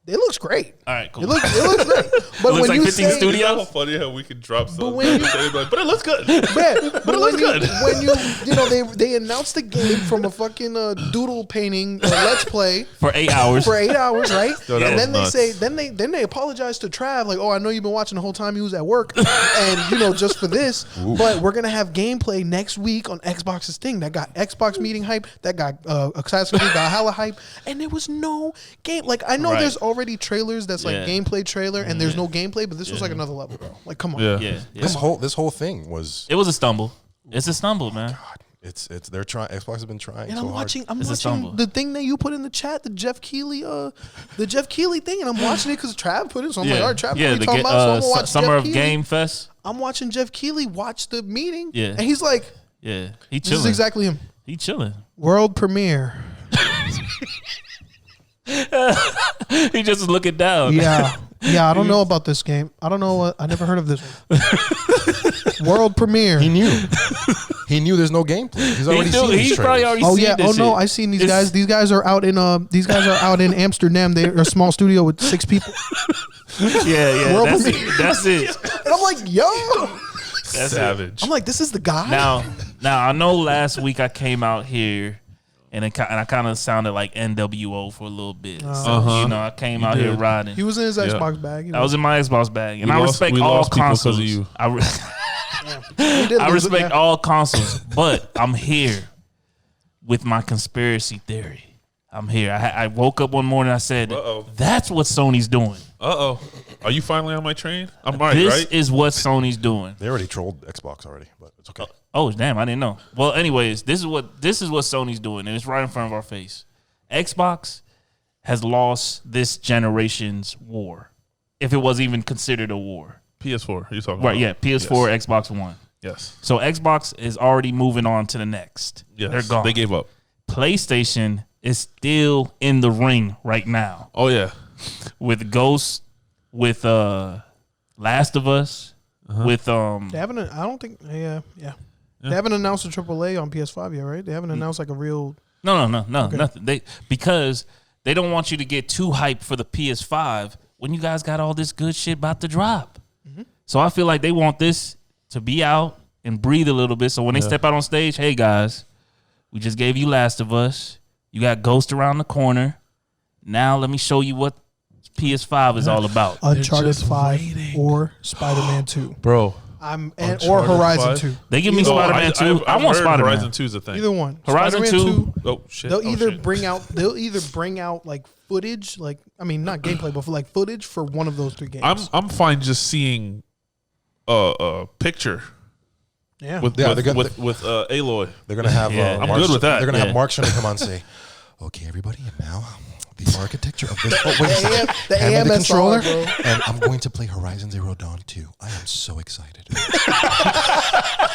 It looks great. All right, cool. It looks great. But looks when like you 15 say, studio. It's so funny how we can drop something. when you- But it looks good. Man, but it looks good. When they announced the game from a fucking doodle painting let's play For 8 hours. for 8 hours, right? Yo, that and was then nuts. they say, then they apologize to Trav, like, oh, I know you've been watching the whole time you was at work, and just for this, but we're gonna have gameplay next week on Xbox's thing. That got Xbox meeting hype. That got Assassin's Creed Valhalla hype, and there was no game. Like I know Right. there's already trailers that's like Yeah. gameplay trailer, and there's no gameplay, but this was like another level, bro. Like, come on. Yeah. Yeah. This whole thing was. It was a stumble. It's a stumble, man. It's they're trying. Xbox has been trying. And so I'm watching It's a stumble. the thing that you put in the chat, the Jeff Keighley thing, and I'm watching it because Trav put it. So I'm like, all right, Trav, what are you talking about? So I'm gonna watch Summer Jeff of Keighley. Game Fest. I'm watching Jeff Keighley watch the meeting, Yeah. and he's like, Yeah, he this chilling. is exactly him. He chilling. World premiere. He just was looking down. Yeah, I don't know about this game. I don't know. I never heard of this one. World premiere. He knew. He knew there's no gameplay. He's already seen these He's probably trailers. already Oh seen yeah. this Oh no, shit. I seen these It's- guys. These guys are out in Amsterdam. They're a small studio with 6 people, Yeah, World that's premiere. it. That's it. and I'm like, yo. That's it. Savage. I'm like, this is the guy. Now I know last week I came out here and I kind of sounded like NWO for a little bit. So, I came out here did. riding. He was in his Xbox bag. I was in my Xbox bag, and We I lost- respect we all lost people 'cause of consoles. you. He did I lose it, respect yeah. all consoles, but I'm here with my conspiracy theory. I'm here. I woke up one morning. I said, Uh-oh. "That's what Sony's doing. Are you finally on my train? I'm right, This right? is what Sony's doing." They already trolled Xbox already, but it's okay. Oh damn, I didn't know. Well, anyways, this is what Sony's doing, and it's right in front of our face. Xbox has lost this generation's war, if it was even considered a war. PS4. You're talking Right? about? Yeah, PS4, Xbox One. Yes. So Xbox is already moving on to the next. Yes. They're gone. They gave up. PlayStation is still in the ring right now Oh yeah. with Ghost, with Last of Us, with They haven't. I don't think. Yeah. They haven't announced a AAA on PS5 yet, right? They haven't announced like a real. No, nothing. Because they don't want you to get too hyped for the PS5 when you guys got all this good shit about to drop. So I feel like they want this to be out and breathe a little bit. So when they step out on stage, hey guys, we just gave you Last of Us. You got Ghost around the corner. Now let me show you what PS5 is all about. Uncharted just 5 waiting. or Spider-Man 2. Bro. Or Uncharted Horizon 5? 2. They give me Either one. Spider-Man 2. I want heard Spider-Man. Horizon 2 is a thing. Either one. Horizon Spider-Man 2. Oh shit. They'll Oh, either shit. bring out like footage, like I mean not gameplay, but for like footage for one of those 3 games. I'm fine just seeing a picture yeah. with Yeah, with Aloy. They're gonna have. Yeah. I'm Mark, good with that. They're gonna Yeah. have Mark Cerny come on and say, "Okay, everybody, and now the architecture of this." Oh, wait a second. the Hand me AMS controller, bro. and I'm going to play Horizon Zero Dawn 2. I am so excited.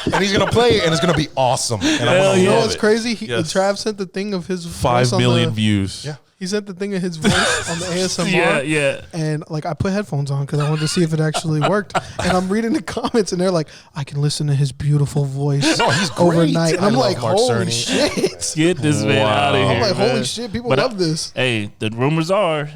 And he's gonna play, and it's gonna be awesome. And I'm Hell gonna You know yeah. love what's it. crazy? Yes. Trav sent the thing of his 5 voice on million the, views. Yeah. He sent the thing of his voice on the ASMR. Yeah. And like I put headphones on because I wanted to see if it actually worked. And I'm reading the comments and they're like, I can listen to his beautiful voice No, he's great. overnight. And I I'm love like, Mark holy Cerny. shit. Get this man Wow. out of here. I'm like, man. holy shit, people But love this. Hey, the rumors are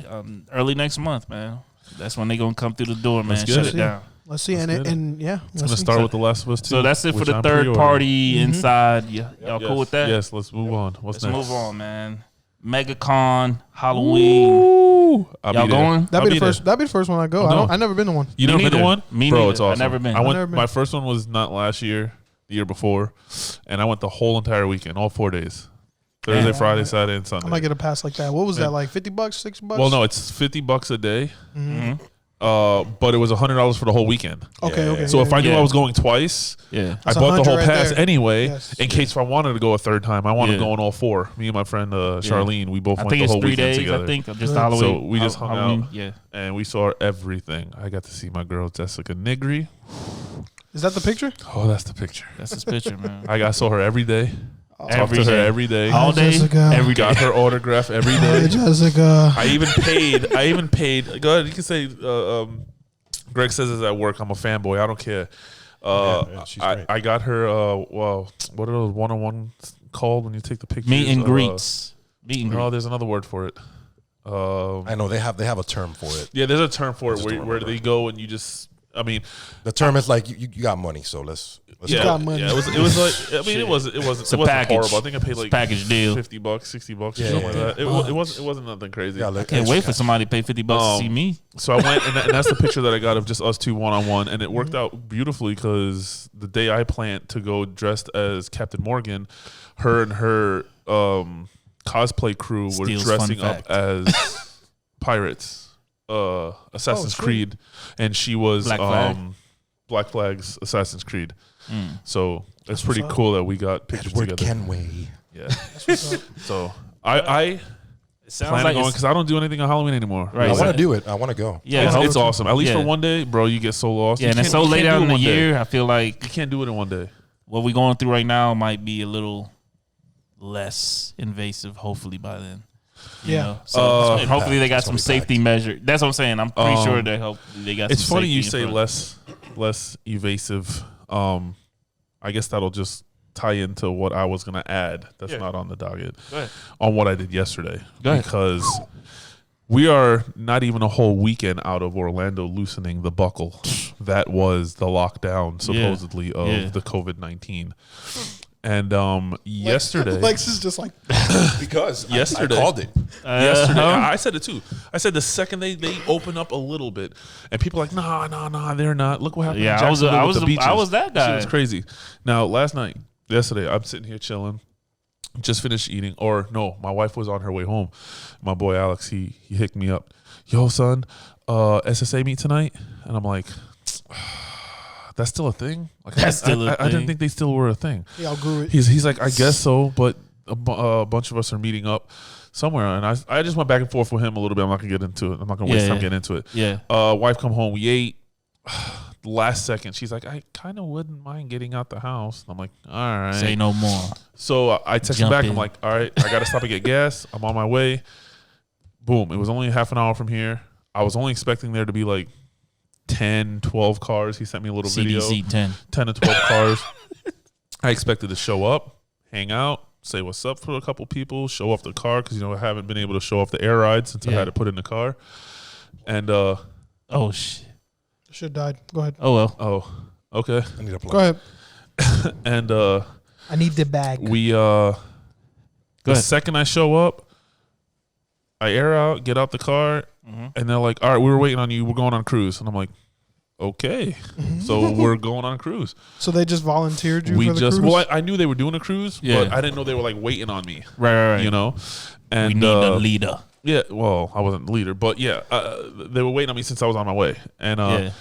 early next month, man. That's when they gonna come through the door, man. Let's Shut get it it. down. Let's see. Let's get it. And yeah, It's gonna start with The Last of Us 2. So that's it for which the I'm third pre-ordering. party inside. Y'all cool with that? Yes, let's move on. What's Let's next? move on, man. MegaCon, Halloween. Ooh, I'll Y'all be there. going? that'd be I'll the first. That'd be the first one I go. No. I never been to one. You Me never been to neither. one? Me Bro, neither. it's awesome. I've never been. I went. Never been. My first one was not last year, the year before, and I went the whole entire weekend, all 4 days. Thursday, Yeah. Friday, Saturday, and Sunday. I might get a pass like that. What was Yeah. that like? $50, $60? Well, no, it's $50 a day, Mhm. But it was $100 for the whole weekend. Okay. So if I knew I was going twice, I bought the whole pass anyway, in case if I wanted to go a third time. I wanted to go on all 4. Me and my friend Charlene, we both went the whole weekend together. I think just Halloween. So we just hung out, and we saw everything. I got to see my girl Jessica Nigri. Is that the picture? Oh, that's the picture. That's his picture, man. I saw her every day. Talked to her every day. All day. Every day. Got her autograph every day. Hi, Jessica. I even paid. Go ahead. You can say. Greg says it's at work. I'm a fanboy. I don't care. She's great. I got her. Well, what are those one-on-one called when you take the pictures? Meet and greets. No, there's another word for it. I know they have a term for it. Yeah, there's a term for it where they go and you just. I mean, the term is like you got money, so let's you got money. Yeah, it was like it wasn't horrible. I think I paid like package deal, $50, $60, something like that. It wasn't nothing crazy. I can't wait for somebody to pay $50 to see me. So I went and that's the picture that I got of just us 2 one-on-one, and it worked out beautifully because the day I planned to go dressed as Captain Morgan, her and her cosplay crew were dressing up as pirates. Assassin's Creed, and she was Black Flag's Assassin's Creed. So it's pretty cool that we got pictures together. Kenway. Yeah. So I plan on going because I don't do anything on Halloween anymore. Right. I want to do it. I want to go. Yeah, it's awesome. At least for one day, bro. You get so lost. Yeah, and it's so late out in the year. I feel like you can't do it in one day. What we're going through right now might be a little less invasive. Hopefully by then. You know? So hopefully they got some safety measure. That's what I'm saying. I'm pretty sure they got. It's funny you say less evasive. I guess that'll just tie into what I was gonna add. That's not on the docket. On what I did yesterday, because we are not even a whole weekend out of Orlando loosening the buckle. That was the lockdown supposedly of the COVID-19. And yesterday, Lexx is just like because yesterday I called it. Yesterday, I said it too. I said the second they open up a little bit, and people are like, nah, they're not. Look what happened. Yeah, I was that guy. It was crazy. Now, yesterday, I'm sitting here chilling, just finished eating. Or no, my wife was on her way home. My boy Alex, he hit me up. Yo, son, SSA meet tonight, and I'm like. That's still a thing? Like, That's still a thing. I didn't think they still were a thing. Y'all grew it. He's like, I guess so, but a bunch of us are meeting up somewhere. And I just went back and forth with him a little bit. I'm not going to get into it. I'm not going to waste time getting into it. Yeah. Wife come home. We ate. Last second, she's like, I kind of wouldn't mind getting out the house. And I'm like, all right. Say no more. So I text him back. I'm like, all right, I got to stop and get gas. I'm on my way. Boom. It was only half an hour from here. I was only expecting there to be like 10, 12 cars. He sent me a little video. 10 to 12 cars. I expected to show up, hang out, say what's up for a couple people, show off the car because, I haven't been able to show off the air ride since I had to put in the car. And, oh, shit. Shit died. Go ahead. Oh, well. Oh, okay. I need a plug. Go ahead. And, I need the bag. The second I show up, I air out, get out the car, and they're like, all right, we were waiting on you. We're going on cruise. And I'm like, okay. So we're going on cruise. So they just volunteered you for the cruise? Well, I knew they were doing a cruise, but I didn't know they were like waiting on me. Right. And we need a leader. Yeah, well, I wasn't the leader, but they were waiting on me since I was on my way. And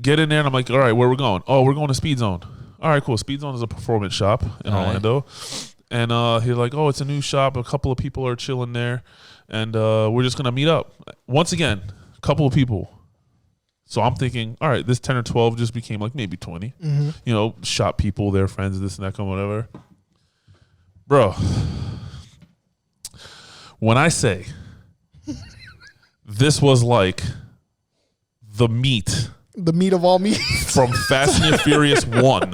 get in there, and I'm like, all right, where we going? Oh, we're going to Speed Zone. All right, cool. Speed Zone is a performance shop in Orlando. And he's like, oh, it's a new shop. A couple of people are chilling there. And we're just going to meet up. Once again, a couple of people. So I'm thinking, all right, this 10 or 12 just became like maybe 20. Shop people, their friends, this and that, whatever. Bro, when I say this was like the meat of all meat from Fast and the Furious 1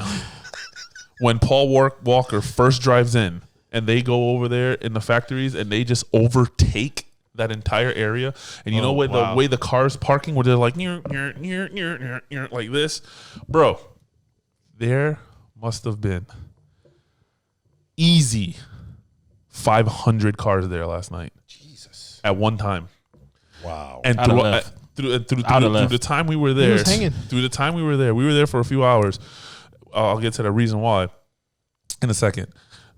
when Paul Walker first drives in. And they go over there in the factories and they just overtake that entire area. And the way the cars parking where they're like near, like this, bro. There must have been easy 500 cars there last night. Jesus. At one time. Wow. And through the time we were there, we were there for a few hours. I'll get to the reason why in a second.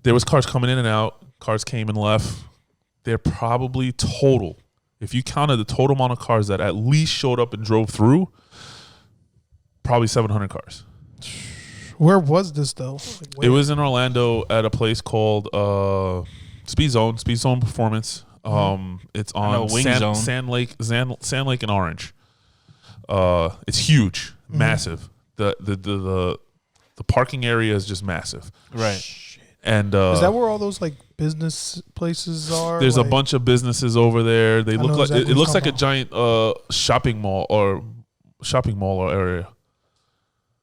There was cars coming in and out. Cars came and left. There probably total If you counted the total amount of cars that at least showed up and drove through, probably 700 cars. Where was this though? It was in Orlando at a place called Speed Zone Performance. It's on Sand Lake and Orange. It's huge, massive. The parking area is just massive. Right. And is that where all those like business places are? There's like, a bunch of businesses over there. They look like exactly it looks like a about. giant shopping mall or area.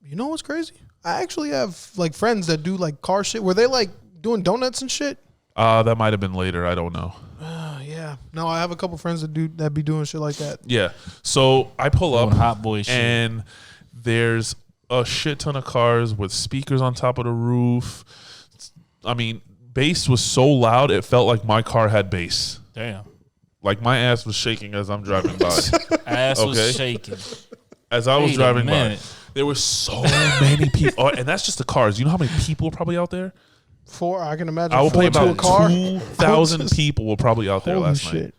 You know what's crazy? I actually have like friends that do like car shit. Were they like doing donuts and shit? That might have been later. I don't know. Yeah. No, I have a couple friends that be doing shit like that. Yeah. So I pull up, Doing hot boy shit. and there's a shit ton of cars with speakers on top of the roof. I mean, bass was so loud it felt like my car had bass. Damn. Like my ass was shaking as I'm driving by. Ass Okay. was shaking. As I was Wait a driving by, minute. there were so many people. Oh, and that's just the cars. You know how many people are probably out there? I can imagine. I would play to a about car. 2,000 people were probably out there Holy last shit. night.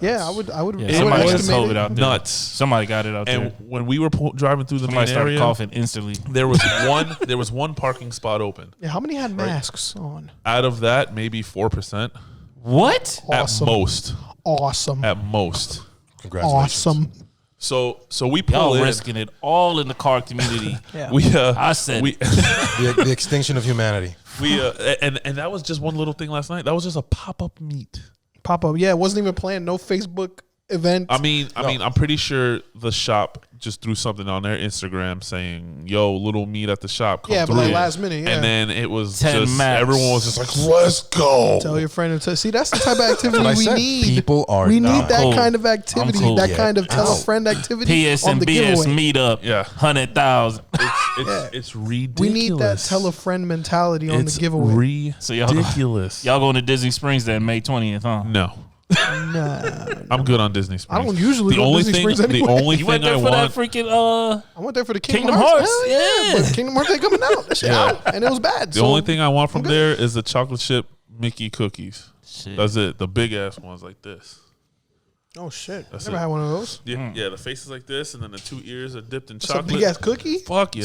Yeah, I would. Yeah, I would somebody got estimate COVID it. out there. Nuts. Somebody got it out And there. when we were driving through the Somebody main started area, coughing instantly. there was one parking spot open. Yeah, how many had masks on? Out of that, maybe 4%. What? Awesome. At most. Awesome. At most. Congratulations. Awesome. So we pull Y'all in. risking it all in the car community. Yeah. I said we The extinction of humanity. and that was just one little thing last night. That was just a pop-up meet. Pop up. Yeah, it wasn't even planned. No Facebook event. I mean, I'm pretty sure the shop just threw something on their Instagram saying, "Yo, little meet at the shop." Come yeah, through. but like last minute. Yeah. And then it was 10 just max. everyone was just like, "Let's go." Tell your friend to see. That's the type of activity What I we said. need. People are We not need that cool. kind of activity. I'm cool. That Yeah. kind of tell a Ow. friend activity PS on and the BS giveaway. meetup. Yeah. 100,000. It's ridiculous. We need that tell a friend mentality on It's the giveaway. So y'all- ridiculous. Y'all going to Disney Springs then May 20th, huh? No, Nah, I'm good on Disney Springs. I don't usually the go to only Disney thing, Springs anyway. the only You went thing there I for want. that freaking I went there for the Kingdom Kingdom Hearts. Hearts, Hell yeah. But Kingdom Hearts ain't coming out. That shit out, and it was bad. The only thing I want from there is the chocolate chip Mickey cookies. shit. That's it. The big ass ones like this. Oh shit! That's Never it. had one of those. Yeah, yeah. The face is like this, and then the 2 ears are dipped in It's a chocolate. big ass cookie. Fuck yeah!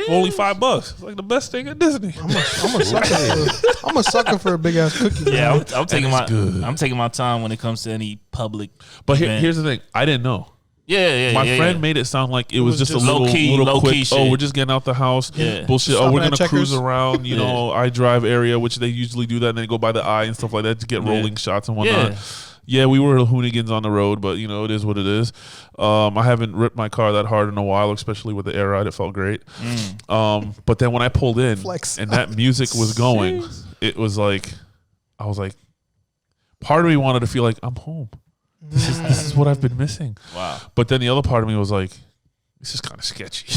Only $5. It's like the best thing at Disney. I'm a sucker for a big ass cookie. Yeah, man. I'm taking it's good. I'm taking my time when it comes to any public. But event. here's the thing: I didn't know. Yeah. My friend made it sound like it was just a just little low-key quick. shit. Oh, we're just getting out the house. Yeah. Bullshit. Stopping We're at gonna cruise Checkers. around. You know, I drive area, which they usually do that, and then go by the eye and stuff like that to get rolling shots and whatnot. Yeah, we were hoonigans on the road, but you know it is what it is. I haven't ripped my car that hard in a while, especially with the air ride. It felt great. But then when I pulled in Flex. and that music was going, it was like, I was like, part of me wanted to feel like I'm home. This is what I've been missing. Wow. But then the other part of me was like, this is kind of sketchy.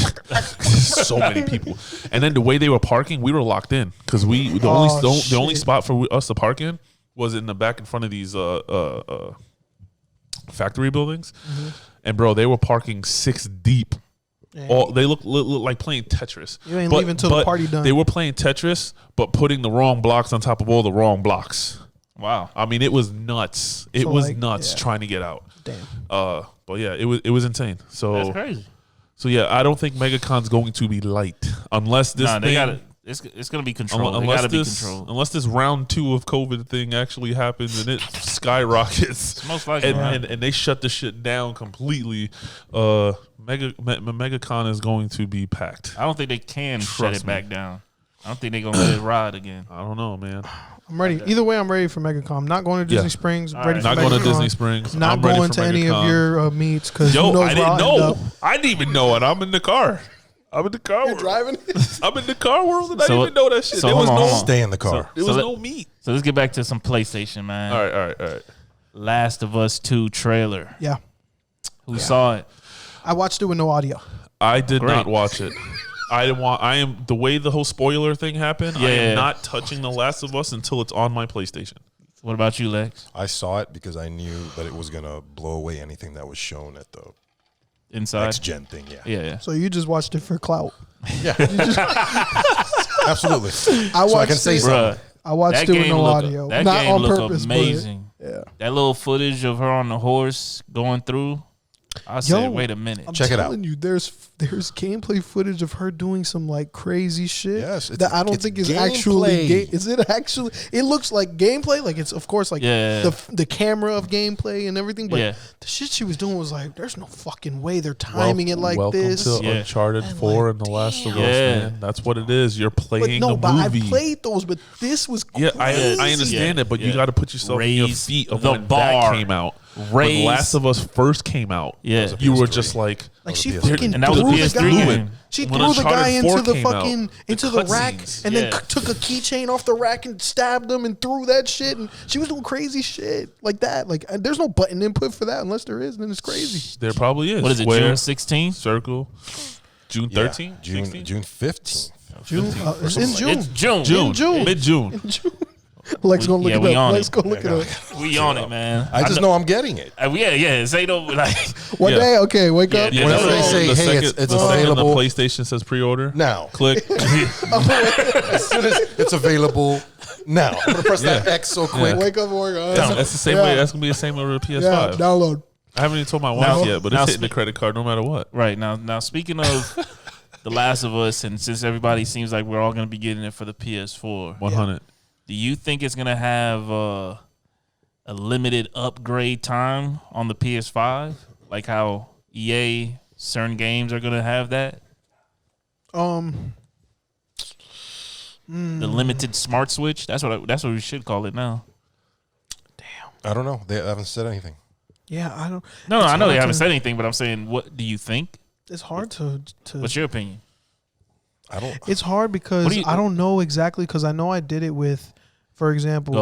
So many people, and then the way they were parking, we were locked in because the only spot for us to park in was in the back in front of these factory buildings, and bro, they were parking 6 deep. All they look like playing Tetris. You ain't leaving till the party done. They were playing Tetris, but putting the wrong blocks on top of all the wrong blocks. Wow. I mean, it was nuts. It So, was like, nuts yeah. trying to get out. Damn. But yeah, it was insane. So That's crazy. So yeah, I don't think MegaCon's going to be light unless this They thing, got it. It's gonna be controlled. They unless gotta be this controlled. unless this round 2 of COVID thing actually happens and it skyrockets. It's most likely. And they shut the shit down completely. MegaCon is going to be packed. I don't think they can shut Trust it me. back down. I don't think they're gonna let it ride again. I don't know, man. I'm ready. Either way, I'm ready for MegaCon. I'm not going to Disney Yeah. Springs. All Ready right. for Not going to MegaCon. Disney Springs. Not I'm ready going for to any of MegaCon. your meets because Yo, who knows I where didn't I'll end know. up. I didn't even know it. I'm in the car. I'm in the car You're world. driving. I'm in the car world and I So- didn't even know that shit. so There hold was on, no hold on. Stay in the car. there was So no meat. So let's get back to some PlayStation, man. All right. Last of Us 2 trailer. Yeah, Who saw it? I watched it with no audio. I did Great. not watch it. I am the way the whole spoiler thing happened. I Yeah. am not touching The Last of Us until it's on my PlayStation. What about you, Lex? I saw it because I knew that it was gonna blow away anything that was shown at the Inside? next gen thing. Yeah. So you just watched it for clout. Absolutely. I So I watched can say it. something. Bruh. I watched it with no audio. That Not game on look purpose, amazing. Yeah. That little footage of her on the horse going through. I said, wait a minute. I'm Check it out. telling you, there's gameplay footage of her doing some like crazy shit. Yes, that I don't think is actually. gameplay. Is it actually? It looks like gameplay. Like it's of course like the camera of gameplay and everything. But the shit she was doing was like, there's no fucking way they're timing it like this. Welcome to Uncharted And 4 like, and The Last of Us. Yeah. Man. That's what it is. You're playing But a movie. I played those, but this was Yeah, crazy. I understand it, but you got to put yourself in your feet of the when bar. that came out. When The Last of Us first came out, Yeah. you were just like she PS3. fucking And that was a threw the PS3 guy. game. She When threw the guy Uncharted 4 into the came out, fucking the into the rack cutscenes. and then took a keychain off the rack and stabbed him and threw that shit. And she was doing crazy shit like that. Like there's no button input for that unless there is, then it's crazy. there probably is. What is it, Square, June 16th? Circle, June 13th, June 16th? June 15th. June, it's in June. It's June. June. Mid-June. Lex gonna look it we up. on Lex it. gonna look it up. We on it, man. I just know I'm getting it. Yeah. Say no, like, One Yeah. day, okay, wake up. Yeah, Whenever that's they the say, hey, second- it's the second available. the PlayStation says pre-order. Now. Click. As soon as it's available now. I'm gonna press that X so quick. Wake up and work. That's the same way. That's gonna be the same way with the PS5. Yeah, download. I haven't even told my wife Now- yet, but now it's hitting the credit card no matter what. right now. Speaking of The Last of Us, and since everybody seems like we're all gonna be getting it for the PS4, 100. do you think it's gonna have a limited upgrade time on the PS5, like how EA certain games are gonna have that? The limited smart switch. That's what we should call it now. I don't know. They haven't said anything. Yeah, I don't. No, it's I know they hard haven't to- said anything, but I'm saying, what do you think? It's hard to. What's your opinion? I don't. It's hard because I don't know exactly because I know I did it with, for example,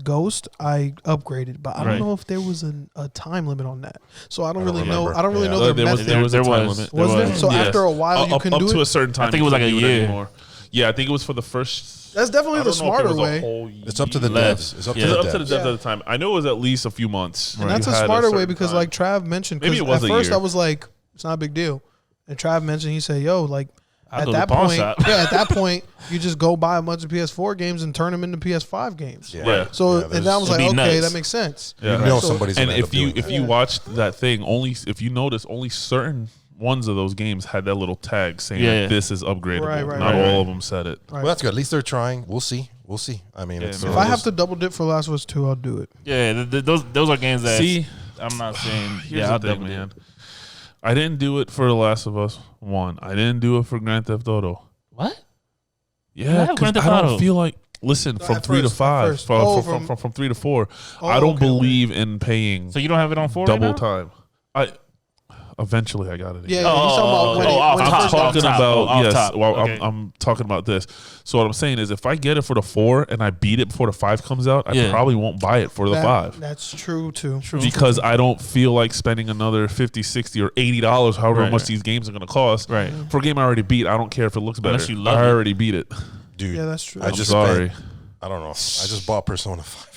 Ghost. I upgraded, but I don't know if there was a time limit on that. So I don't really know. remember. I don't really know their There was method. a time limit. Was there? So Yes. after a while, you can up do to it. a certain time. I think it was you like a couldn't do it year. anymore. Yeah, I think it was for the first. That's definitely I the don't know if smarter it was a way. whole It's up to the year. devs. It's up Yeah. to the It's up to the devs. devs at the time. I know it was at least a few months. And that's You a had smarter way certain because, time. like Trav mentioned, Maybe because it was at a first year. I was like, it's not a big deal. And Trav mentioned, he said, yo, like, I'll at go to that the pawn point, shop. at that point, you just go buy a bunch of PS4 games and turn them into PS5 games. Yeah. Right. So, Yeah, and that was It'd like, be okay, nuts. that makes sense. Yeah. You know So- somebody's And gonna end up doing if that. you watched that thing, if you notice, only certain ones of those games had that little tag saying Yeah. that this is upgradable. Right, Not right. all of them said it. Right. Well, that's good. At least they're trying. We'll see. I mean, Yeah, it's, man. If I have to double dip for Last of Us 2, I'll do it. Yeah, those are games that See, I'm not saying. here's I'll the thing, definitely. man. I didn't do it for The Last of Us 1. I didn't do it for Grand Theft Auto. What? Yeah, have because Grand Theft I don't Auto. feel like. Listen, from at 3 to first, at 5, first. from 3 to 4. I don't okay, believe in paying So you don't have it on 4 double right now? time. Eventually I got it. Yeah, again. yeah, he's talking about when off it I'm top, first off talking top, about off yes. top. Well, Okay. I'm talking about this. So what I'm saying is, if I get it for the 4 and I beat it before the 5 comes out, I Yeah. probably won't buy it for the 5 That's true too. because I don't feel like spending another $50, $60, or $80, however Right, much right. these games are going to cost. Right. For a game I already beat, I don't care if it looks better. Unless you love I it. already beat it. dude. Yeah, that's true. I I'm just sorry. spent, I don't know. I just bought Persona 5.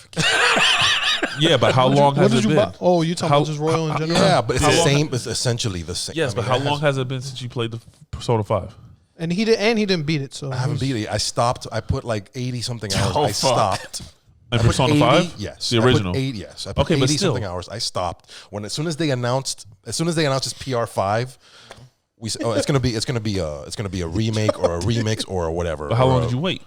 Yeah, but how long What has did it you been? buy? Oh, you talking about just Royal in general? Yeah, but it's How the long- same. It's essentially the same. Yes, I but mean, how it long has- has it been since you played the Persona 5? And he didn't beat it. So I haven't beat it. I stopped. I put like 80 something hours. I fuck. stopped. And I put Persona 80 5? Yes, The I put original. 80, yes, I put Okay, but 80 something still. hours. I stopped as soon as they announced this PR5. We said, it's gonna be a remake or a remix or whatever. But how or long a- did you wait?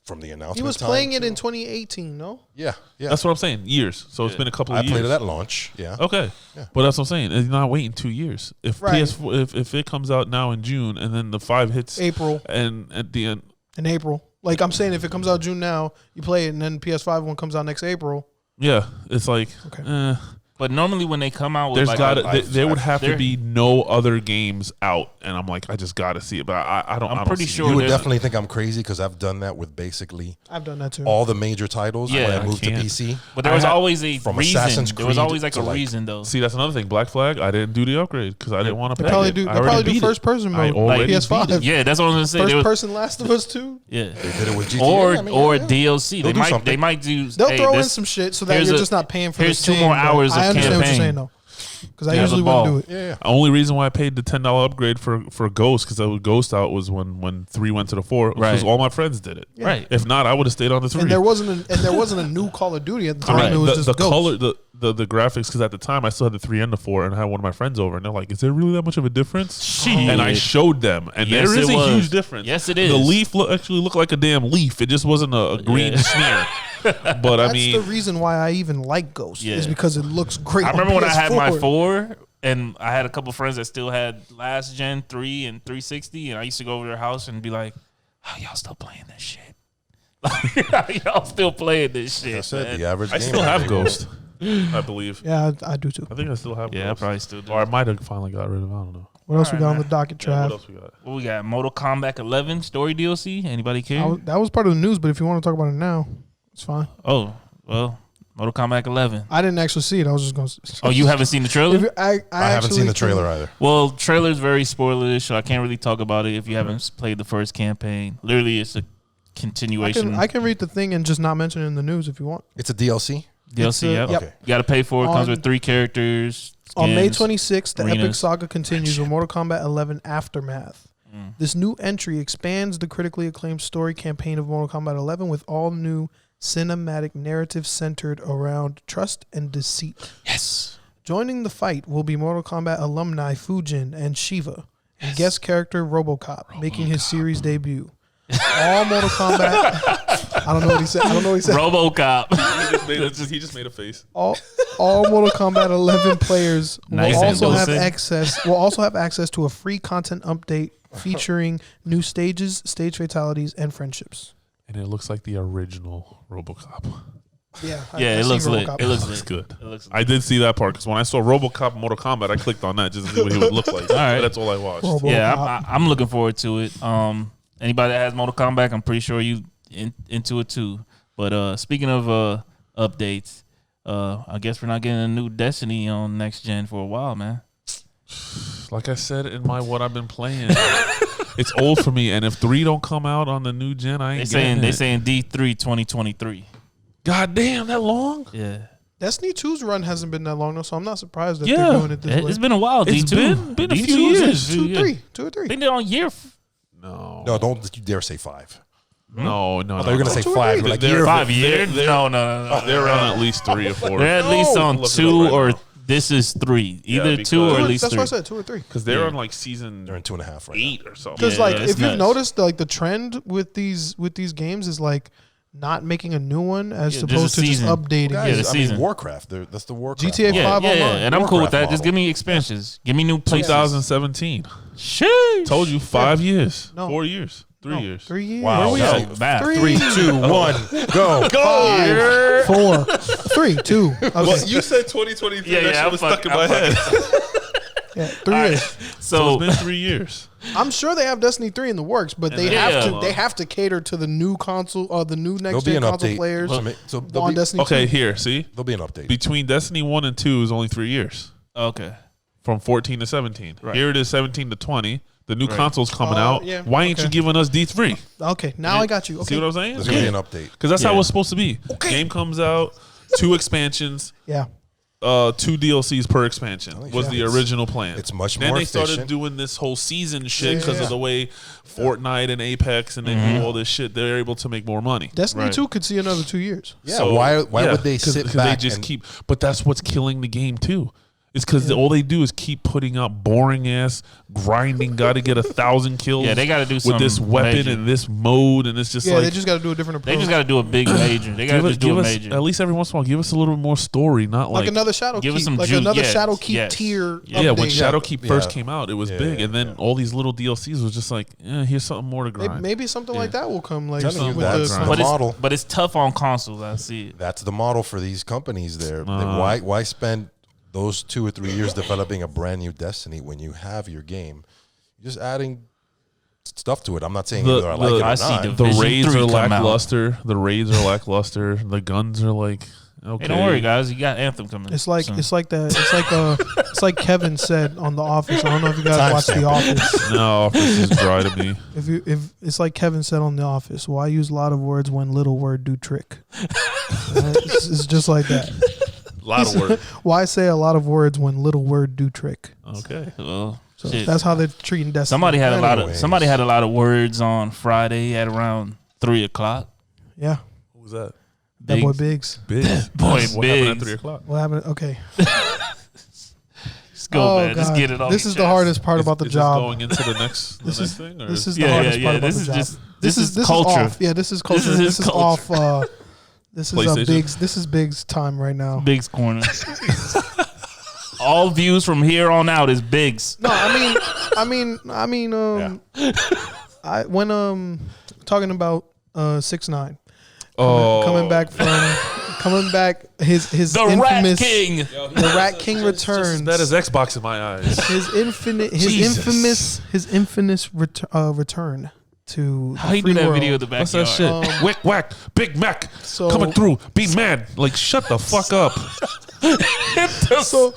from the announcement? he was time playing it to- in 2018. No, Yeah, yeah. That's what I'm saying. Years. So it's been a couple I of years. played it at launch. Yeah. Okay, but that's what I'm saying. You're not waiting 2 years. If Right. PS4, if it comes out now in June and then the 5 hits April. and at the end, in April. Like I'm saying, if it comes out June now, you play it, and then PS5 one comes out next April. yeah, it's like, Okay. But normally when they come out with there's like got a- there would have to there- be no other games out, and I'm like, I just got to see it. But I don't. I'm I don't pretty see sure it. You would there's- definitely think I'm crazy because I've done that with basically I've done that too. all the major titles Yeah, when I I moved to can't. PC. But there was I had- always a from reason. Assassin's There was Creed always like to, a like- reason though. See, that's another thing. Black Flag, I didn't do the upgrade because I didn't want to They pay probably it. do. I They already probably do beat first it. person I mode. already PS5. beat it. Yeah, that's what I was gonna say. They First were- person Last of Us 2. yeah. They did it with GTA. Or I mean, or yeah. DLC. They'll do They something. might do. They'll hey, throw in this- some shit so that here's you're a- just not paying for here's the 2 more same, but hours of I understand what you're campaign. saying though. because I usually wouldn't do it. Yeah. Only reason why I paid the $10 upgrade for Ghost, because I would Ghost out was when 3 went to the 4, because all my friends did it. Yeah. Right. If not, I would have stayed on the 3. And there wasn't a new Call of Duty at the time. Right. It was the just Ghost. color, the graphics, because at the time I still had the 3 and the 4, and I had one of my friends over, and they're like, "Is there really that much of a difference?" Shit. And I showed them, and Yes, there is it a was. huge difference. Yes, it is. The leaf actually looked like a damn leaf. It just wasn't a green smear. But That's I mean, the reason why I even like Ghost. Yeah. Is because it looks great. I on remember when I had my PS4. 4, and I had a couple friends that still had last gen 3 and 360, and I used to go over to their house and be like, "How y'all still playing this shit? Like, y'all still playing this shit?" That's it. man. The average. I still have Ghost. I believe. Yeah, I do too. I think I still have. Yeah, I Ghost. probably still do. Or I might have finally got rid of it. I don't know. What else we Alright, got on man. the docket, Yeah, Trav? what else we got? What we got? Mortal Kombat 11 story DLC. Anybody care? That was part of the news, but if you want to talk about it now, it's fine. Oh, well, Mortal Kombat 11. I didn't actually see it. I was just going to. Oh, you haven't seen the trailer? I haven't seen the trailer either. Well, trailer's very spoilerish, so I can't really talk about it if you haven't played the first campaign. Literally, it's a continuation. I can read the thing and just not mention it in the news if you want. It's a DLC. DLC, yep. Yep. Okay. You got to pay for it. Comes On- with 3 characters. On May skins. 26th, the epic arenas. saga continues with Mortal Kombat 11 Aftermath. This new entry expands the critically acclaimed story campaign of Mortal Kombat 11 with all new cinematic narrative centered around trust and deceit. Yes. Joining the fight will be Mortal Kombat alumni Fujin and Shiva, and guest character RoboCop, making his series debut. All Mortal Kombat. I don't know what he said. RoboCop. He just made a face. All Mortal Kombat 11 players Nice will and also have Wilson. access to a free content update featuring new stages, stage fatalities, and friendships. And it looks like the original RoboCop. Yeah, Yeah, it I've looks seen lit. RoboCop. It looks Looks lit. good. It looks I did see that part because when I saw RoboCop in Mortal Kombat, I clicked on that just to see what he would look like. All right. That's all I watched. RoboCop. Yeah, I'm looking forward to it. Anybody that has Mortal Kombat, I'm pretty sure you into it too. But speaking of updates, I guess we're not getting a new Destiny on next gen for a while, man. Like I said in my what I've been playing, it's old for me. And if 3 don't come out on the new gen, I ain't getting They it. saying D3 2023. God damn, that long? Yeah, Destiny 2's run hasn't been that long though, so I'm not surprised that Yeah. they're doing it this way. it's been a while. It's D2 been a few D2 's years. a few years. 2 or 3. Been there on year. No. No, don't you dare say 5. No. I thought you were gonna say Two or 5. three. Like They're year 5 they're- years? they're- No. They're around at least 3 or 4. They're at least on Look it 2 up right or now. this is 3. Either because- 2 or at least That's 3. what I said, 2 or 3. Because they're Yeah. on like season They're in 2.5 right 8 or something. Because Yeah, like it's if you've nuts. noticed, like the trend with these games is like not making a new one as Yeah, just opposed a to just season. updating. now. Yeah, it. the Guys, season. Warcraft. That's the Warcraft. GTA model. 5 Yeah, online. and I'm cool with that. Warcraft Just give me expansions. Give me new places. 2017. Sheesh. Told you 5 years. No. 4 years. 3 No, years. 3 years. Wow. Where we no. at? Math. 3, 2, 1, go. Five, 4, 3, 2. Okay. Well, you said 2023. Yeah, that yeah, shit I'm was stuck in fucking- my I'm head. Yeah, 3 All right. years. So So it's been 3 years. I'm sure they have Destiny 3 in the works, but they Yeah. have to cater to the new console or the new There'll next be gen an console update. players So there'll on be, Destiny Okay, 2. here, see? there'll be an update. Between Destiny 1 and 2 is only 3 years. okay. From 14 to 17. Right. Here it is 17 to 20. The new Right. console's coming Oh, out. yeah, Why ain't you okay. giving us D3? Okay, now I got you. Okay. See what I'm saying? There's going to be an update. Because that's how Yeah. it's supposed to be. Game comes out, 2 expansions, Yeah. 2 DLCs per expansion was the it's- original plan. it's much then more they started efficient. doing this whole season shit because Yeah. of the way Fortnite and Apex and they do all this shit. They're able to make more money. Destiny Right. 2 could see another 2 years. Yeah, why would they Cause, sit 'cause back they just and keep, but that's what's killing the game too. It's because all they do is keep putting out boring ass grinding. Got to get 1,000 kills. Yeah, they gotta do with something this weapon major. and this mode, and it's just Yeah, like they just got to do a different approach. They just got to do a big major. They got to just do a major. at least every once in a while, give us a little more story, not like like another Shadow give us Keep, some like juice. another Yes, Shadow Keep yes. tier. yeah. When update. Shadowkeep first Yeah. came out, it was Yeah, big, yeah, and then yeah. all these little DLCs was just like, here's something more to grind. Maybe something like that will come. Like Telling you, with that's the, the but model. but it's tough on consoles. I see it. That's the model for these companies there. Why spend those 2 or 3 years developing a brand new Destiny when you have your game? You're just adding stuff to it. I'm not saying either I like it or I see not. the- The Vision raids 3 are come out. lackluster. The raids are lackluster. The guns are like, okay. Hey, don't worry, guys. You got Anthem coming. it's like soon. it's like Kevin said on The Office. I don't know if you guys Time watch stamp. The Office. No, Office is dry to me. If it's like Kevin said on The Office, why use a lot of words when little word do trick? It's just like that. A lot of words. Why say a lot of words when little word do trick? Okay. Well, So that's how they're treating Destiny. Somebody had a lot of words on Friday at around 3:00. Yeah. Who was that? That boy Biggs. Biggs. Boy What happened at Biggs. 3:00? What happened? Okay. Let's go, man. Just God. get it off. This is the hardest part about the Is job. This going into the next thing? Or? This is the hardest part about the job. This is This culture. Is off. Yeah, this is culture. This is This is culture. off. This is PlayStation. Biggs. This is Biggs' time right now. Biggs corner. All views from here on out is Biggs. No, I mean, when talking about 6ix9ine coming back his The infamous Rat King. the Rat King returns. That is Xbox in my eyes. his infamous return to How the he free do that world. video in the What's backyard? that shit? Wick whack, Big Mac, So- coming through, be man. Like, shut the fuck up. So,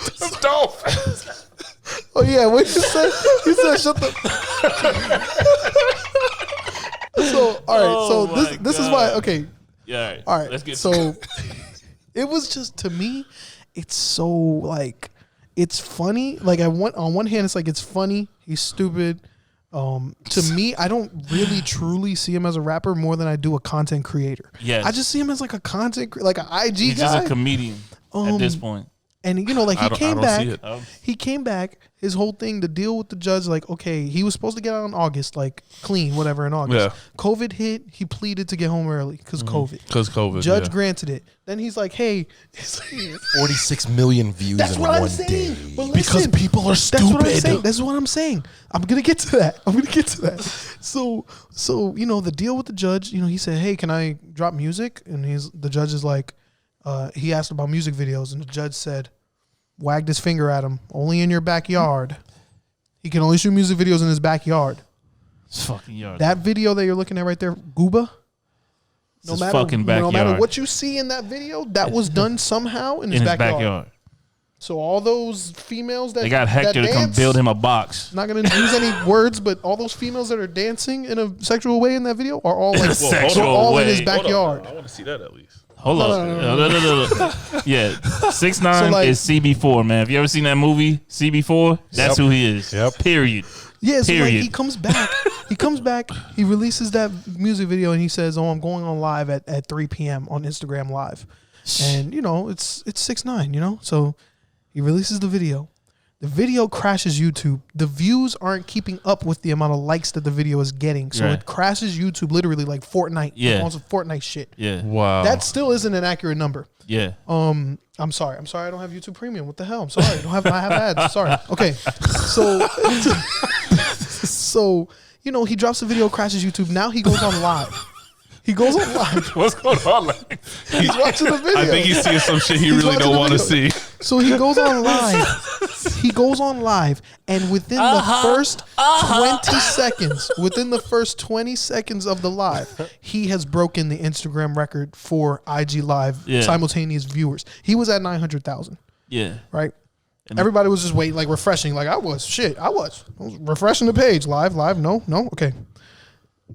oh yeah, what you said? You said shut the. So all right, Oh so this is why. Okay, Yeah. all right. Let's get So it was just, to me, it's so like, it's funny. Like on one hand, it's like it's funny. He's stupid. To me, I don't really truly see him as a rapper more than I do a content creator. Yes. I just see him as like a like an IG He's guy. just a comedian at this point. And like I he don't came see back. it. He came back. His whole thing to deal with the judge, like, okay, he was supposed to get out in August, like clean, whatever, in August. Yeah. COVID hit. He pleaded to get home early because COVID. Because COVID. Judge yeah. granted it. Then he's like, hey, 46 million views that's in what I'm one saying. day. But Because listen, people are that's what I'm saying. stupid. That's what I'm saying. I'm gonna get to that. So the deal with the judge, he said, hey, can I drop music? And the judge is like, he asked about music videos, and the judge said, wagged his finger at him, only in your backyard. He can only shoot music videos in his backyard. It's fucking yard. That video that you're looking at right there, Gooba, It's his fucking no matter backyard. what you see in that video, that was done somehow in his in his backyard. backyard. So all those females that They got Hector to come dance, build him a box. Not gonna use any words, but all those females that are dancing in a sexual way in that video are all like sexual they're all in way. his backyard. I want to see that at least. Hold up. No. Yeah. 6ix9ine like- is CB4, man. Have you ever seen that movie, CB4? That's who he is. Yep. Period. Yeah, so like Period. he comes back. He releases that music video and he says, "Oh, I'm going on live at 3 p.m. on Instagram Live." And it's 6ix9ine, so he releases the video. The video crashes YouTube. The views aren't keeping up with the amount of likes that the video is getting. So Right. it crashes YouTube literally like Fortnite. Yeah. On some Fortnite shit. Yeah. Wow. That still isn't an accurate number. Yeah. I'm sorry. I don't have YouTube Premium. What the hell? I'm sorry. I have ads. Sorry. Okay. So he drops the video, crashes YouTube. Now he goes on live. What's going on? He's watching the video. I think he's seeing some shit he He's really watching don't the want to video. see. So he goes on live. And within the first 20 seconds of the live, he has broken the Instagram record for IG Live simultaneous viewers. He was at 900,000, Yeah. right? Everybody was just waiting, like refreshing, like I was refreshing the page. Live, no, okay.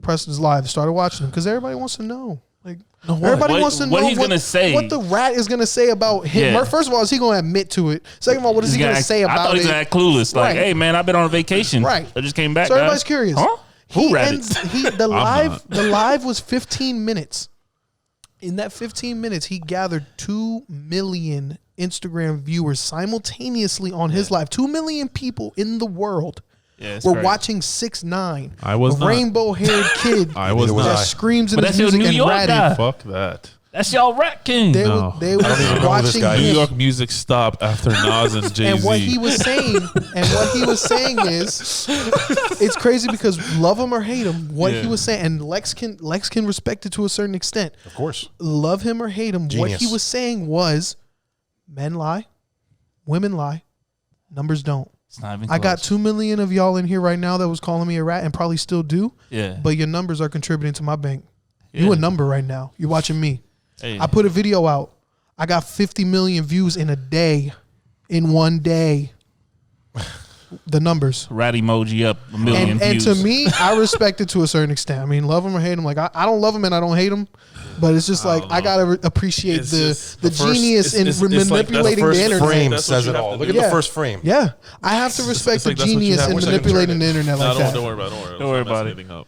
Pressed his live, started watching him because everybody wants to know. Like everybody wants to know what he's gonna say. What the rat is gonna say about him. Yeah. First of all, is he gonna admit to it? Second of all, what is he gonna say about it? I thought he was gonna act clueless. Like, Right. hey man, I've been on a vacation. Right. I just came back. So guys. everybody's curious. Huh? Who ratted? The live was 15 minutes. In that 15 minutes, he gathered 2 million Instagram viewers simultaneously on his live. 2 million people in the world Yeah, were crazy. watching 6ix9ine, I was a not. rainbow-haired kid I was Neither was not. that I. screams in But his that's your music New and York ratted. guy. Fuck that. That's y'all Rat King. They No. were, they were even know who this watching guy is. New him. York music stopped after Nas and Jay-Z. And what he was saying, is, it's crazy because love him or hate him, what he was saying, and Lex can respect it to a certain extent. Of course. Love him or hate him, what Genius. he was saying was, men lie, women lie, numbers don't. It's not even I got close. 2 million of y'all in here right now that was calling me a rat and probably still do, Yeah. but your numbers are contributing to my bank. Yeah. You a number right now. You're watching me. Hey. I put a video out. I got 50 million views in a day. In one day. The numbers. Rat emoji up a million And views. to me, I respect it to a certain extent. I mean, love him or hate him. Like, I don't love him and I don't hate him. But it's just like I gotta appreciate the genius in manipulating the internet. Frame says it all. Look at the first frame. Yeah, I have to respect the genius in manipulating the internet like that. Don't worry about it.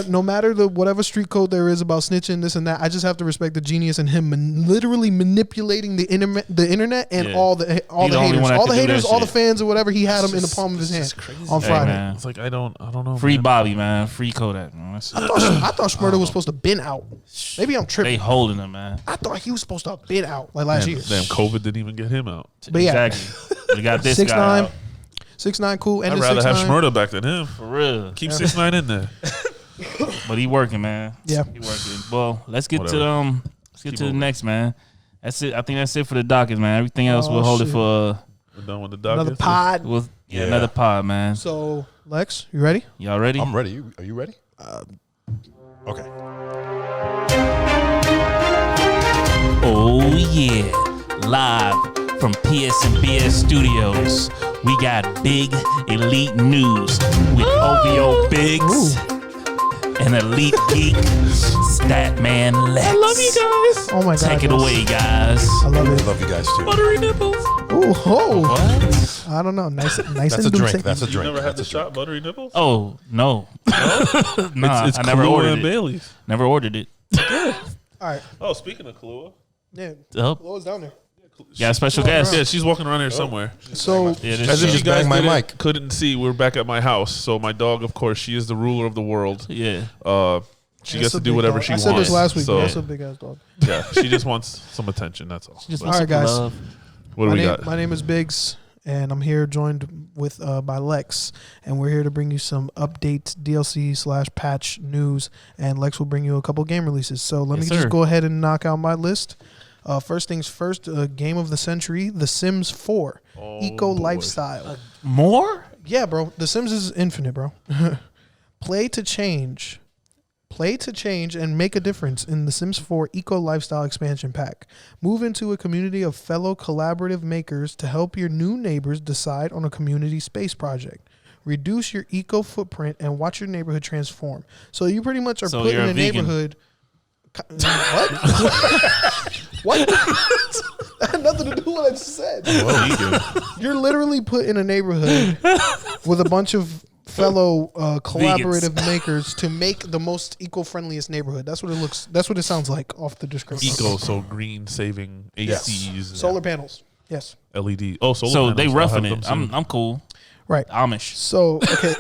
No matter whatever street code there is about snitching this and that, I just have to respect the genius in him literally manipulating the internet and all the haters, all the fans or whatever. He had them in the palm of his hand on Friday. Man. It's like I don't know. Free Bobby, man. Free Kodak, man. I thought Schmurda was supposed to been out. Maybe I'm tripping. They holding him, man. I thought he was supposed to have been out like last year. Damn, COVID didn't even get him out. But yeah, exactly. We got this 6'9", guy out. 6'9", cool. I'd rather have Schmurda back than him. For real. Keep 6'9" in there. But he working, man. Yeah, he working. Well, let's get to the next, man. That's it. I think that's it for the dockets, man. Everything else we'll hold it for. We're done with the dockets. Another pod. Another pod, man. So Lex, you ready? Y'all ready? I'm ready. Are you ready? Okay. Oh yeah, live from PSNBS Studios, we got big elite news with OVO Biggs and Elite Geek Statman Lexx. I love you guys. Oh my god, take it away, guys. I love it. I love you guys too. Buttery nipples. Ooh, What? I don't know. Nice That's and a drink. juicy. That's a You drink. never had That's the a shot buttery nipples? Oh no, nah, It's I never Kahlua ordered and it. Bailey's. Never ordered it. All right. Oh, speaking of Kahlua. Yeah. Oh, Lois down there. got a special guest. Yeah, she's walking around here somewhere. So Yeah, As if She you just guys banged my mic. couldn't see, we're back at my house. So my dog, of course, she is the ruler of the world. Yeah. She that's gets a to do big whatever dog. she I wants. said this last week. So, That's a big ass dog. yeah, she just wants some attention. That's all. Just But want All right, some guys. love. what do we got? My name is Biggs, and I'm here joined with by Lex, and we're here to bring you some updates, DLC/patch news, and Lex will bring you a couple game releases. So let me just go ahead and knock out my list. First things first, game of the century, The Sims 4, Eco Lifestyle. More? Yeah, bro. The Sims is infinite, bro. Play to change and make a difference in The Sims 4 Eco Lifestyle Expansion Pack. Move into a community of fellow collaborative makers to help your new neighbors decide on a community space project. Reduce your eco footprint and watch your neighborhood transform. So you pretty much are putting a neighborhood. What? What? That had nothing to do with what I just said. You're literally put in a neighborhood with a bunch of fellow collaborative makers to make the most eco-friendliest neighborhood. That's what it looks. That's what it sounds like off the description. Eco, so green, saving ACs, solar panels. Yes. LED. Oh, solar So panels. they roughing it. I'm I'm cool. Right. Amish. So okay.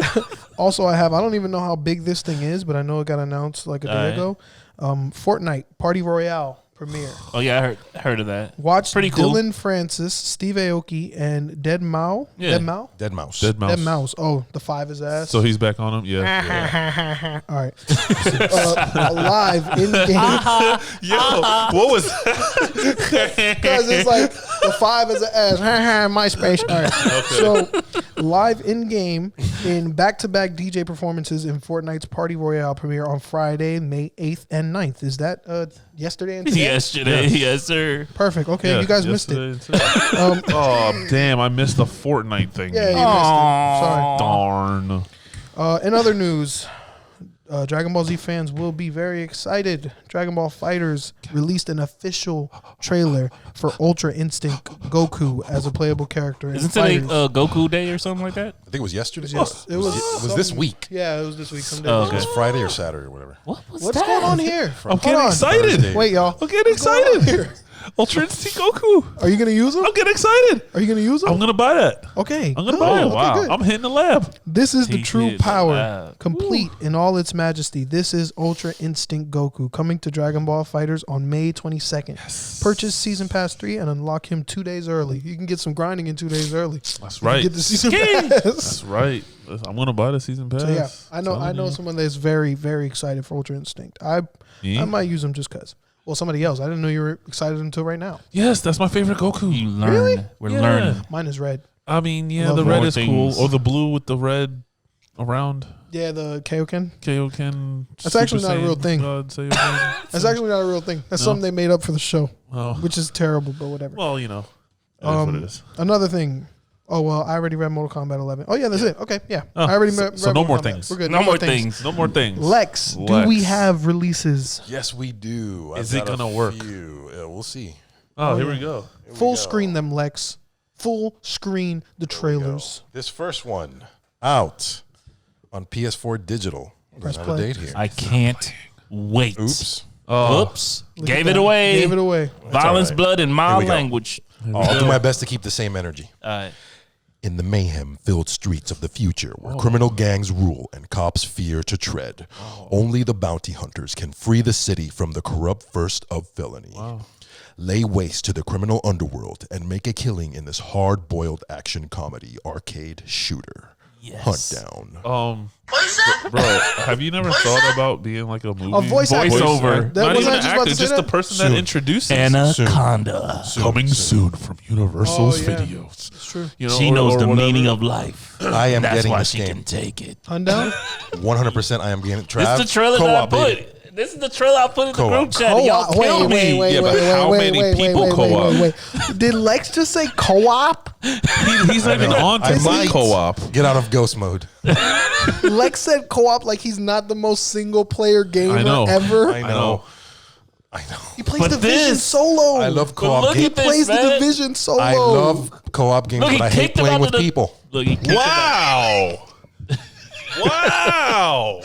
Also, I don't even know how big this thing is, but I know it got announced like a day ago. Fortnite Party Royale premiere. Oh yeah, I heard of that. Watch Pretty cool. Dylan Francis, Steve Aoki, and Dead Mouse. Yeah. Dead Mouse. Dead Mouse. Dead Mouse. Oh, the 5 is ass. So he's back on him. Yeah. All right. Live in game. Yo, what was that? Because it's like the 5 is an ass. MySpace. All right. Okay. So live in game in back-to-back DJ performances in Fortnite's Party Royale premiere on Friday, May 8th and 9th. Is that yesterday and today? Yesterday, yes, sir. Perfect. Okay, yeah, you guys missed it. Oh, damn. I missed the Fortnite thing. Yeah, you missed it. Sorry. Darn. In other news, Dragon Ball Z fans will be very excited. Dragon Ball FighterZ released an official trailer for Ultra Instinct Goku as a playable character. Isn't today Goku Day or something like that? I think it was yesterday. Yes, it was this week. Yeah, it was this week. Someday. Oh, okay. It was Friday or Saturday or whatever. What's going on here? I'm getting excited. Thursday. Wait, y'all. I'm getting excited here. Ultra Instinct Goku. Are you gonna use them? I'm getting excited. Are you gonna use them? I'm gonna buy that. Okay. I'm gonna buy it. Okay, Wow. good. I'm hitting the lab. This is the He true did the power, lab. complete in all its majesty. This is Ultra Instinct Goku, coming to Dragon Ball FighterZ on May 22nd. Yes. Purchase Season Pass 3 and unlock him 2 days early. You can get some grinding in 2 days early. That's You right. get the Season Pass. That's right. I'm gonna buy the season pass. So yeah, I know someone that's very, very excited for Ultra Instinct. I might use them just because. Well, somebody else. I didn't know you were excited until right now. Yes, that's my favorite Goku. You learn. Really? We're Yeah. learning. Mine is red. I mean, yeah, Love the more red is things. cool, or the blue with the red around. Yeah, the Kaioken. Kaioken. That's actually not a real thing. That's That's actually not a real thing. That's something they made up for the show, Oh. which is terrible, but whatever. Well, you know, that's what it is. Another thing, Oh, well, I already read Mortal Kombat 11. Oh, yeah, that's it. Okay, yeah. I already read so no Mortal more Kombat. things. We're good. No more things. No more things. Lexx, do we have releases? Yes, we do. Is it gonna work? Yeah, we'll see. Oh, here we go. Full screen them, Lexx. Full screen the trailers. This first one out on PS4 digital. Press There's not a play. date here. I can't wait. Oops. Oops. Look Gave at it that. away. Gave it away. Violence, all right. blood, and Here mild we go. language. I'll do my best to keep the same energy. All right. In the mayhem-filled streets of the future, where criminal gangs rule and cops fear to tread, only the bounty hunters can free the city from the corrupt first of felony. Lay waste to the criminal underworld and make a killing in this hard-boiled action comedy arcade shooter. Yes. Hunt down. Bro, have you never thought about being like a movie? A voice actor. Voiceover. That Not was even I an just about actor, to say just the that? person Soon. that introduces. Anaconda. Coming soon from Universal's Oh, yeah. videos. It's true. You know, She or- knows or the whatever. meaning of life. I am That's getting why this she game. can take it. Hunt down? 100% I am getting Trav. This is the trailer that I co-op, baby. put. This is the trailer I put in the Co-op. group chat. Y'all killed me. Yeah, but how many people co-op? wait. Did Lexx just say co-op? He's not even on I to might co-op. get out of ghost mode. Lexx said co-op like he's not the most single-player gamer I know. ever. I know. He plays But Division this- solo. I love But co-op look games. at this, plays the man. Division solo. I love co-op games, Look, he but I hate kicked him playing out with of the- people. Look, he kicked him out. Wow. Wow.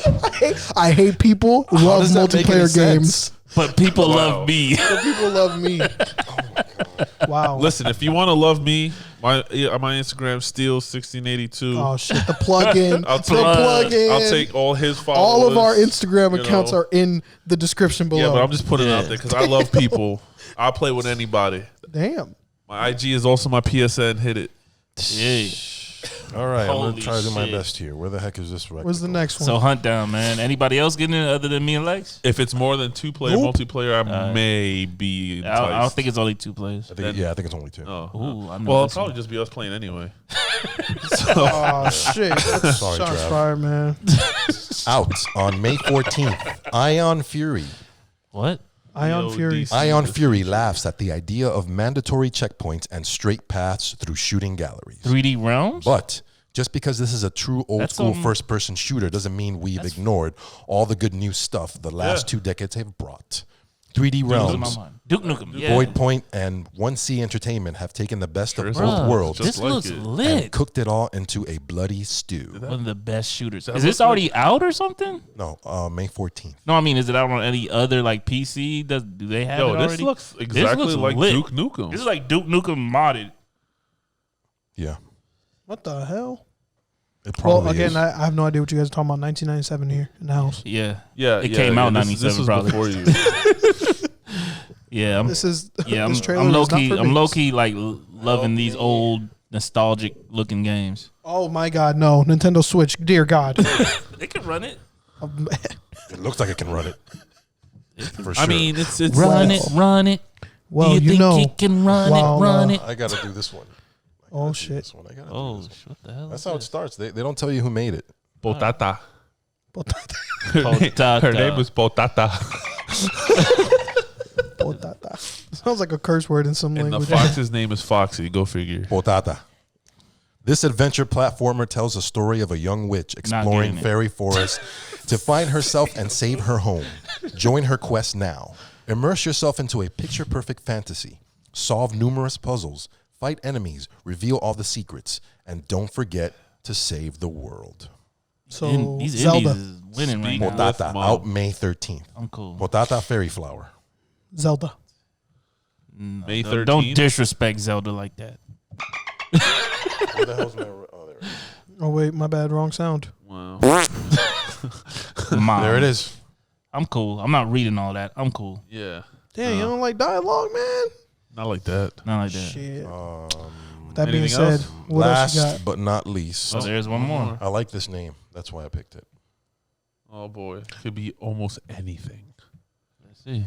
I hate people. Love does that make any multiplayer sense? games. But people Wow. love me. But people love me. Wow. Listen, if you want to love me, my Instagram Steel1682. Oh shit! The plug-in. I'll the take- plug-in. I'll take all his followers. all of our Instagram you accounts know. are in the description below. Yeah, but I'm just putting it out Yeah. there because I love people. I'll play with anybody. Damn. My IG is also my PSN. Hit it. Yeah. All right, I'm Holy going to try to do my shit. best here. Where the heck is this record? Where's the next one? So Hunt Down, man. Anybody else getting it other than me and Lex? If it's more than 2-player Nope. multiplayer, I may be enticed. I don't think it's only 2 players. I think it's only 2. Oh. Ooh, I know Well, this it'll probably one. just be us playing anyway. Oh shit! That's Sorry, shots Trav. fired, man. Out on May 14th, Ion Fury. What? Ion Fury. DC. Ion Fury laughs at the idea of mandatory checkpoints and straight paths through shooting galleries. 3D Realms? But just because this is a true old That's school some- first person shooter doesn't mean we've ignored all the good new stuff the last 2 decades have brought. 3D Duke Nukem, Realms, my mind. Duke Nukem. Yeah. Void Point, and 1C Entertainment have taken the best of Sure is. both Bruh, worlds This Just like looks it. lit. and cooked it all into a bloody stew. One of the best shooters. That Is this look already out or something? No, May 14th. No, I mean, is it out on any other like PC? Do they have Yo, it this already? looks exactly looks like lit. Duke Nukem. This is like Duke Nukem modded. Yeah. What the hell? It probably Well, again, is. I have no idea what you guys are talking about. 1997 here in the house. Yeah. yeah, It came out in this- This 97 was probably. before you. Yeah, This is I'm this trailer low is not key. for I'm me. low key like loving these old nostalgic looking games. Oh my God, no! Nintendo Switch, dear God. They can run it. It looks like it can run it. For sure. I mean, it's Run it. Well, Do you think know. it can run Wow, it? Run it. I got to do this one. Oh shit! This one. I gotta do Oh, this. what the hell? That's how it starts. They don't tell you who made it. Potata. Potata. Her name is Potata. Potata. Sounds like a curse word in some And the language. fox's name is Foxy. Go figure. Potata. This adventure platformer tells a story of a young witch exploring getting it. fairy forests to find herself and save her home. Join her quest now. Immerse yourself into a picture-perfect fantasy. Solve numerous puzzles. Fight enemies. Reveal all the secrets. And don't forget to save the world. So These Zelda, indies is winning right Speak now. with Potata, Mom. out May 13th. I'm cool. Potata fairy flower. Zelda. May Don't 13th. disrespect Zelda like that. Where the hell's my... Oh, there it is. Oh wait, my bad. Wrong sound. Wow. Mom. There it is. I'm cool. I'm not reading all that. I'm cool. Yeah. Damn, you don't like dialogue, man? Not like that. Not like that. Shit. That being anything said, else? what else you Last got? but not least, Oh, there's one more. I like this name. That's why I picked it. Oh boy. Could be almost anything. Let's see.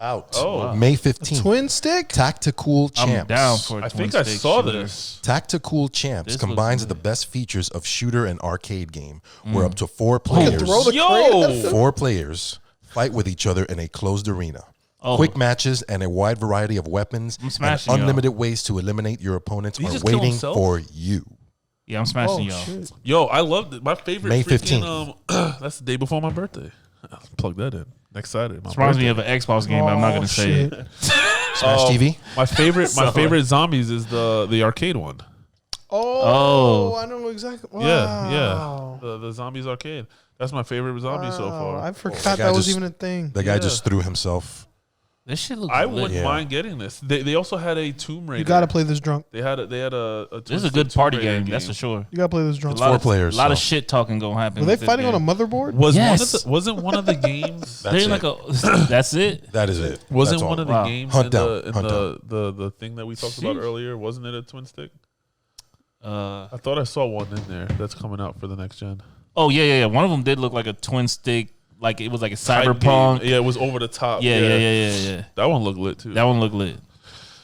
Out. Oh. May 15th. Twin stick. Tactical I'm Champs. down for a I think twin I stick saw shooter. this. Tactical Champs This combines looks the good. best features of shooter and arcade game, where up to 4 You players, can throw the Yo! crate. 4 players fight with each other in a closed arena. Quick matches and a wide variety of weapons and unlimited ways to eliminate your opponents are waiting for you. Yeah, I'm smashing y'all. Shit. Yo, I loved it. My favorite May 15th. That's the day before my birthday. I'll plug that in. Excited. This reminds me of an Xbox game, but I'm not going to say it. Smash TV. My favorite zombies is the arcade one. Oh, I know exactly. Wow. Yeah. The zombies arcade. That's my favorite zombie so far. I forgot that was even a thing. The guy just threw himself. This shit looks I wouldn't mind getting this. They also had a Tomb Raider. You got to play this drunk. They had a this is a good party game, that's for sure. You got to play this drunk. 4 players. A lot of shit talking going to happen. Were they fighting on a motherboard? Wasn't one of the games? That's it. That is it. Wasn't one of the games Hunt in down. the thing that we talked about earlier? Wasn't it a twin stick? I thought I saw one in there that's coming out for the next gen. Oh yeah. One of them did look like a twin stick. Like it was like a cyberpunk. Yeah, it was over the top. Yeah. That one looked lit too. That one looked lit.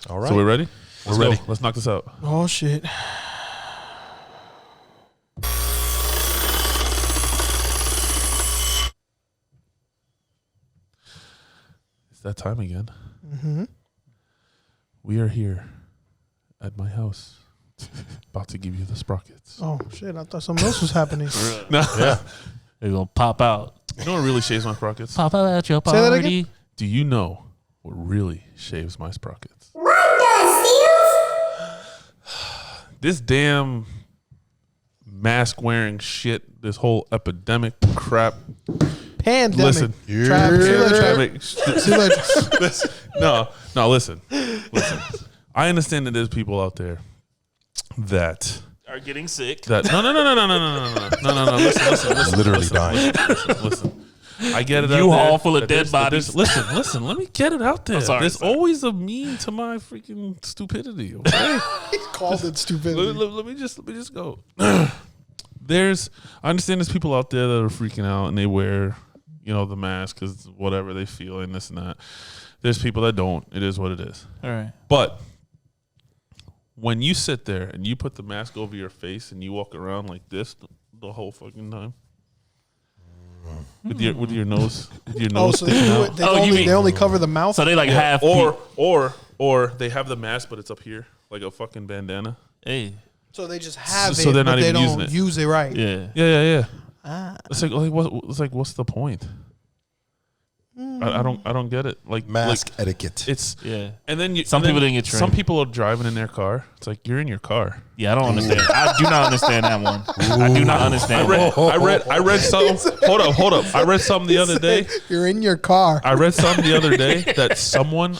All right. So we're ready? We're ready. Let's knock this out. Oh, shit. It's that time again. Mm-hmm. We are here at my house. About to give you the sprockets. Oh, shit. I thought something else was happening. No. Yeah. They're going to pop out. You know what really shaves my sprockets? Pop out at your party. Say that again? Do you know what really shaves my sprockets? This damn mask wearing shit, this whole epidemic crap. Pandemic. Listen. See you later. No, listen. I understand that there's people out there that are getting sick. No. Listen. Literally dying. Listen. I get it. U-Haul full of dead bodies. Listen. Let me get it out there. There's always always a mean to my freaking stupidity. Okay? He called it stupidity. let me just go. I understand there's people out there that are freaking out and they wear, the mask because whatever they feel and this and that. There's people that don't. It is what it is. All right. But when you sit there and you put the mask over your face and you walk around like this the whole fucking time with your nose So sticking out. they only cover the mouth. So they like half. Or they have the mask but it's up here like a fucking bandana. Hey. So they just have So it, they're not but they even don't using it. use it right. Yeah. Yeah. Ah. It's like what's the point? I don't get it. Like Mask etiquette. It's and then people didn't get trained. Some people are driving in their car. It's like you're in your car. Yeah, I don't understand. I do not understand that one. I do not understand. I read something. Hold up. I read something the other day. You're in your car. I read something the other day that someone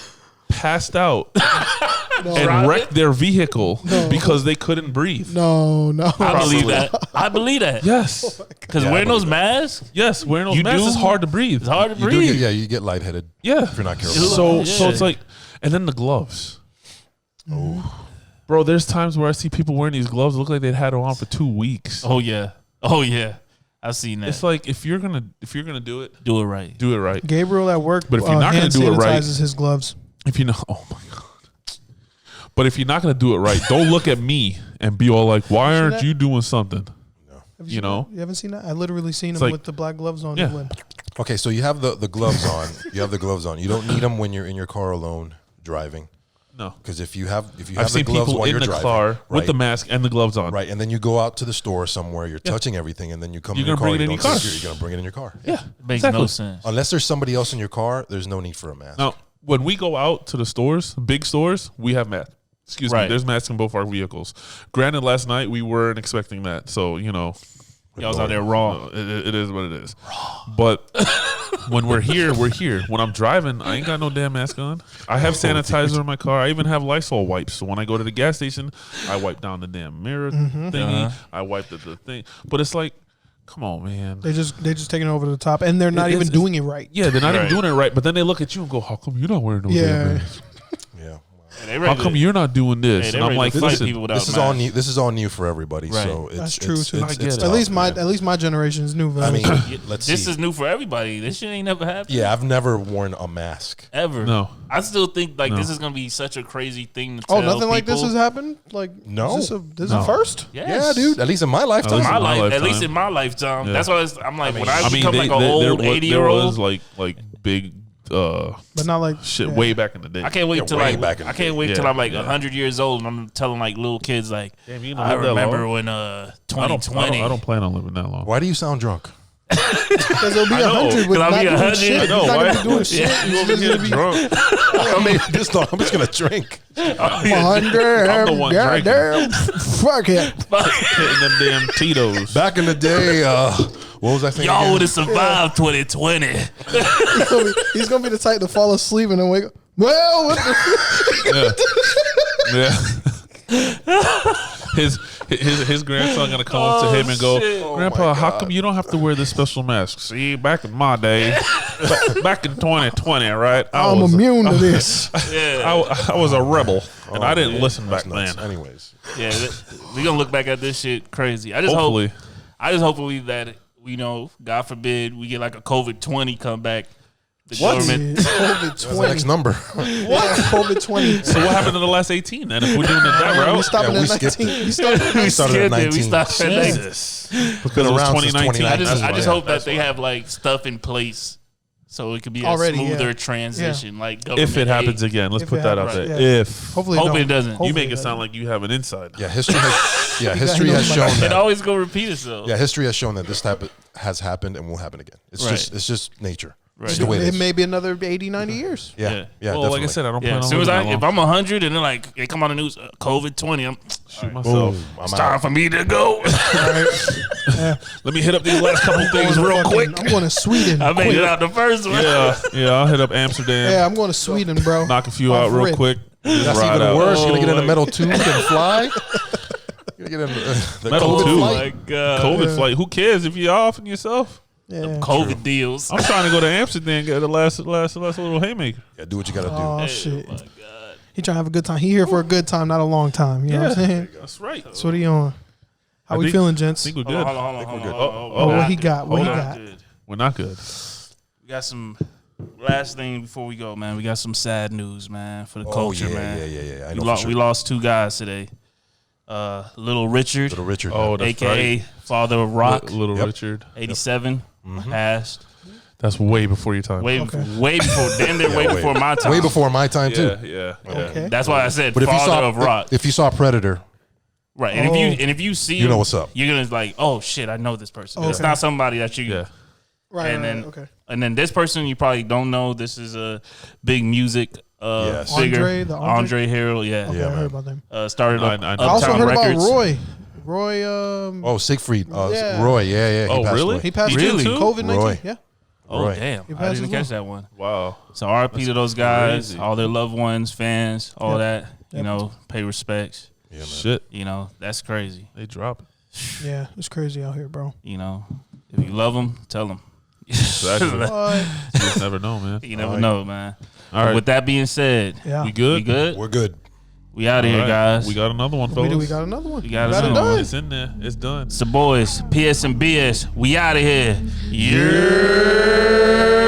passed out and wrecked their vehicle because they couldn't breathe. No. I believe that. Yes. Because wearing those masks. Yes, wearing those masks is hard to breathe. It's hard to breathe. You get lightheaded. Yeah. If you're not careful. So it's like, and then the gloves. Oh. Bro, there's times where I see people wearing these gloves that look like they'd had them on for 2 weeks. Oh yeah. I've seen that. It's like if you're gonna do it, do it right. Do it right. Gabriel at work, but if you're not gonna do it right, sanitizes his gloves. If you know, oh my god. But if you're not gonna do it right, don't look at me and be all like, "Why aren't you doing something?" No. You haven't seen that? I literally seen him like, with the black gloves on. Yeah. Okay, so you have the gloves on. You have the gloves on. You don't need them when you're in your car alone driving. No, because if you have I've the seen gloves people while in you're the driving, car with the mask and the gloves on, right, and then you go out to the store somewhere, you're touching everything, and then you come in you're your car. You're gonna bring it in your car. Yeah, it makes no sense. Unless there's somebody else in your car, there's no need for a mask. Now, when we go out to the stores, big stores, we have masks. Excuse me, there's masks in both our vehicles. Granted, last night we weren't expecting that, so y'all was out there raw. It is what it is. But when we're here, we're here. When I'm driving, I ain't got no damn mask on. I have sanitizer in my car. I even have Lysol wipes. So when I go to the gas station, I wipe down the damn mirror thingy. I wipe the thing. But it's like, come on, man. They just taking it over the top, and they're not even doing it right. Yeah, they're not even doing it right. But then they look at you and go, "How come you're not wearing no damn mask? Yeah. How come you're not doing this?" And I'm like, "Listen, this is all new. This is all new for everybody." Right. So that's true too. I get it. At least my generation is new. I mean, let's see. This is new for everybody. This shit ain't never happened. Yeah, I've never worn a mask ever. No, I still think this is gonna be such a crazy thing to tell. Oh, nothing people. like this has happened. Like no, this is a first. Yes. Yeah, dude. At least in my lifetime. At least in my lifetime. Yeah. That's why I'm like, when I become like an old 80-year-old, there was like big but not like shit way back in the day. I can't wait till way like back in the I can't day. wait till I'm like 100 years old and I'm telling like little kids like Damn, you know I live that remember long? when I 2020. don't plan on living that long. Why do you sound drunk? because it'll be I know, 100 with I'll not be doing 100. shit. I know, He's not why? gonna be doing shit. Yeah. He's You over just here gonna be drunk? I mean, I'm just gonna drink. 100. I'm the one drinking. Goddamn, fuck it. Hitting them damn Tito's. Back in the day, what was I saying? Y'all again? would have survived 2020. He's gonna be the type to fall asleep and then wake up. Well, what the Yeah. His grandson gonna come up to him and go, shit. Grandpa, how come you don't have to wear this special mask? See, back in my day, back in 2020, right? I'm immune to this. Yeah, I was a rebel, and I didn't listen back That's nuts. then. Anyways, yeah. We gonna look back at this shit crazy. I just Hopefully. hopefully that God forbid, we get like a COVID-20 comeback. The government. COVID that's the 20. next number. What? COVID 20. So what happened in the last 18 then? If we're doing it that We route, stopping Yeah, we at skipped 19. We started we started at skipped it. 19. We stopped at 19. Jesus, because it was around since 2019. 2019. I just That's why. hope that they have like stuff in place so it could be Already, a smoother yeah. transition. Like If government it happens aid. again, let's If put it that out happens, there. yeah. If Hopefully, Hope don't. it doesn't. Hopefully you make it doesn't. sound like you have an inside. Yeah, history has knows shown about It that. always gonna repeat itself. Yeah, history has shown that this type has happened and will happen again. It's Right. just nature. Right. It's the way it It is. may be another 80, 90 years. Yeah, Yeah. yeah. Well, definitely. like I said, I don't Yeah, plan as on soon as living that if long. I'm 100 and they're like, they come on the news, COVID-20, Shoot myself. Boom, I'm it's out. time for me to go. Let me hit up these last couple things real quick. I'm going to Sweden. I made it out the first one. Yeah, I'll hit up Amsterdam. Yeah, I'm going to Sweden, bro. Knock a few Off out real rip. quick. Just That's ride even out. worse. You're gonna get in Oh a metal tube and fly. You're gonna get in the Metal COVID tube. Oh flight. my God. COVID flight. Who cares if you're offing yourself? Yeah. COVID deals. I'm trying to go to Amsterdam and get the last little haymaker. Yeah, do what you gotta do. Oh, shit. my God. He trying to have a good time. He here for a good time, not a long time. You know what I'm saying? That's right. So what are you on? How I we think- feeling, I gents? think we're Hold good. on. Oh, what he got? What he Hold on. got? Good. We're not good. We got some last thing before we go, man. We got some sad news, man, for the Oh culture, yeah, man. yeah. I We, know lost, for we sure. lost two guys today. Little Richard, Little Richard. Oh, man. that's aka right. Father of Rock, Little Yep. Richard. 87, passed. That's way before your time. Way Okay. before, damn near way before my time. way before my time too. Yeah. Okay. That's why I said But if you Father saw of Rock. if you saw Predator, Right, and if you see You know him, what's up. You're gonna like, oh shit, I know this person. It's Okay. not somebody that you. Yeah. Right, And then okay. and then this person you probably don't know. This is a big music Yes. figure. Andre Andre Harrell. Yeah, Okay, Yeah, I man. heard about them. started I up know. I also Uptown heard Records. about Roy. Roy, oh Siegfried, Yeah. Roy, yeah. Oh, he passed really? away. he passed Really? away. COVID-19. Roy. Yeah. Oh Roy. damn, He I passed didn't as catch that one. Wow. So RP to those guys, crazy. all their loved ones, fans, all Yep. that. You Yep. know, pay respects. Yeah, man. Shit. You know, that's crazy. They drop it. Yeah, it's crazy out here, bro. You know, if you love them, tell them. Exactly. What? You just never know, man. You never know, man. All right. With that being said, Yeah. We good? we good? We're good. We out of All here, right. guys. We got another one, We fellas. do. We got another one. We got it another done. one. It's in there. It's done. It's the boys, PS and BS. We out of here. Yeah.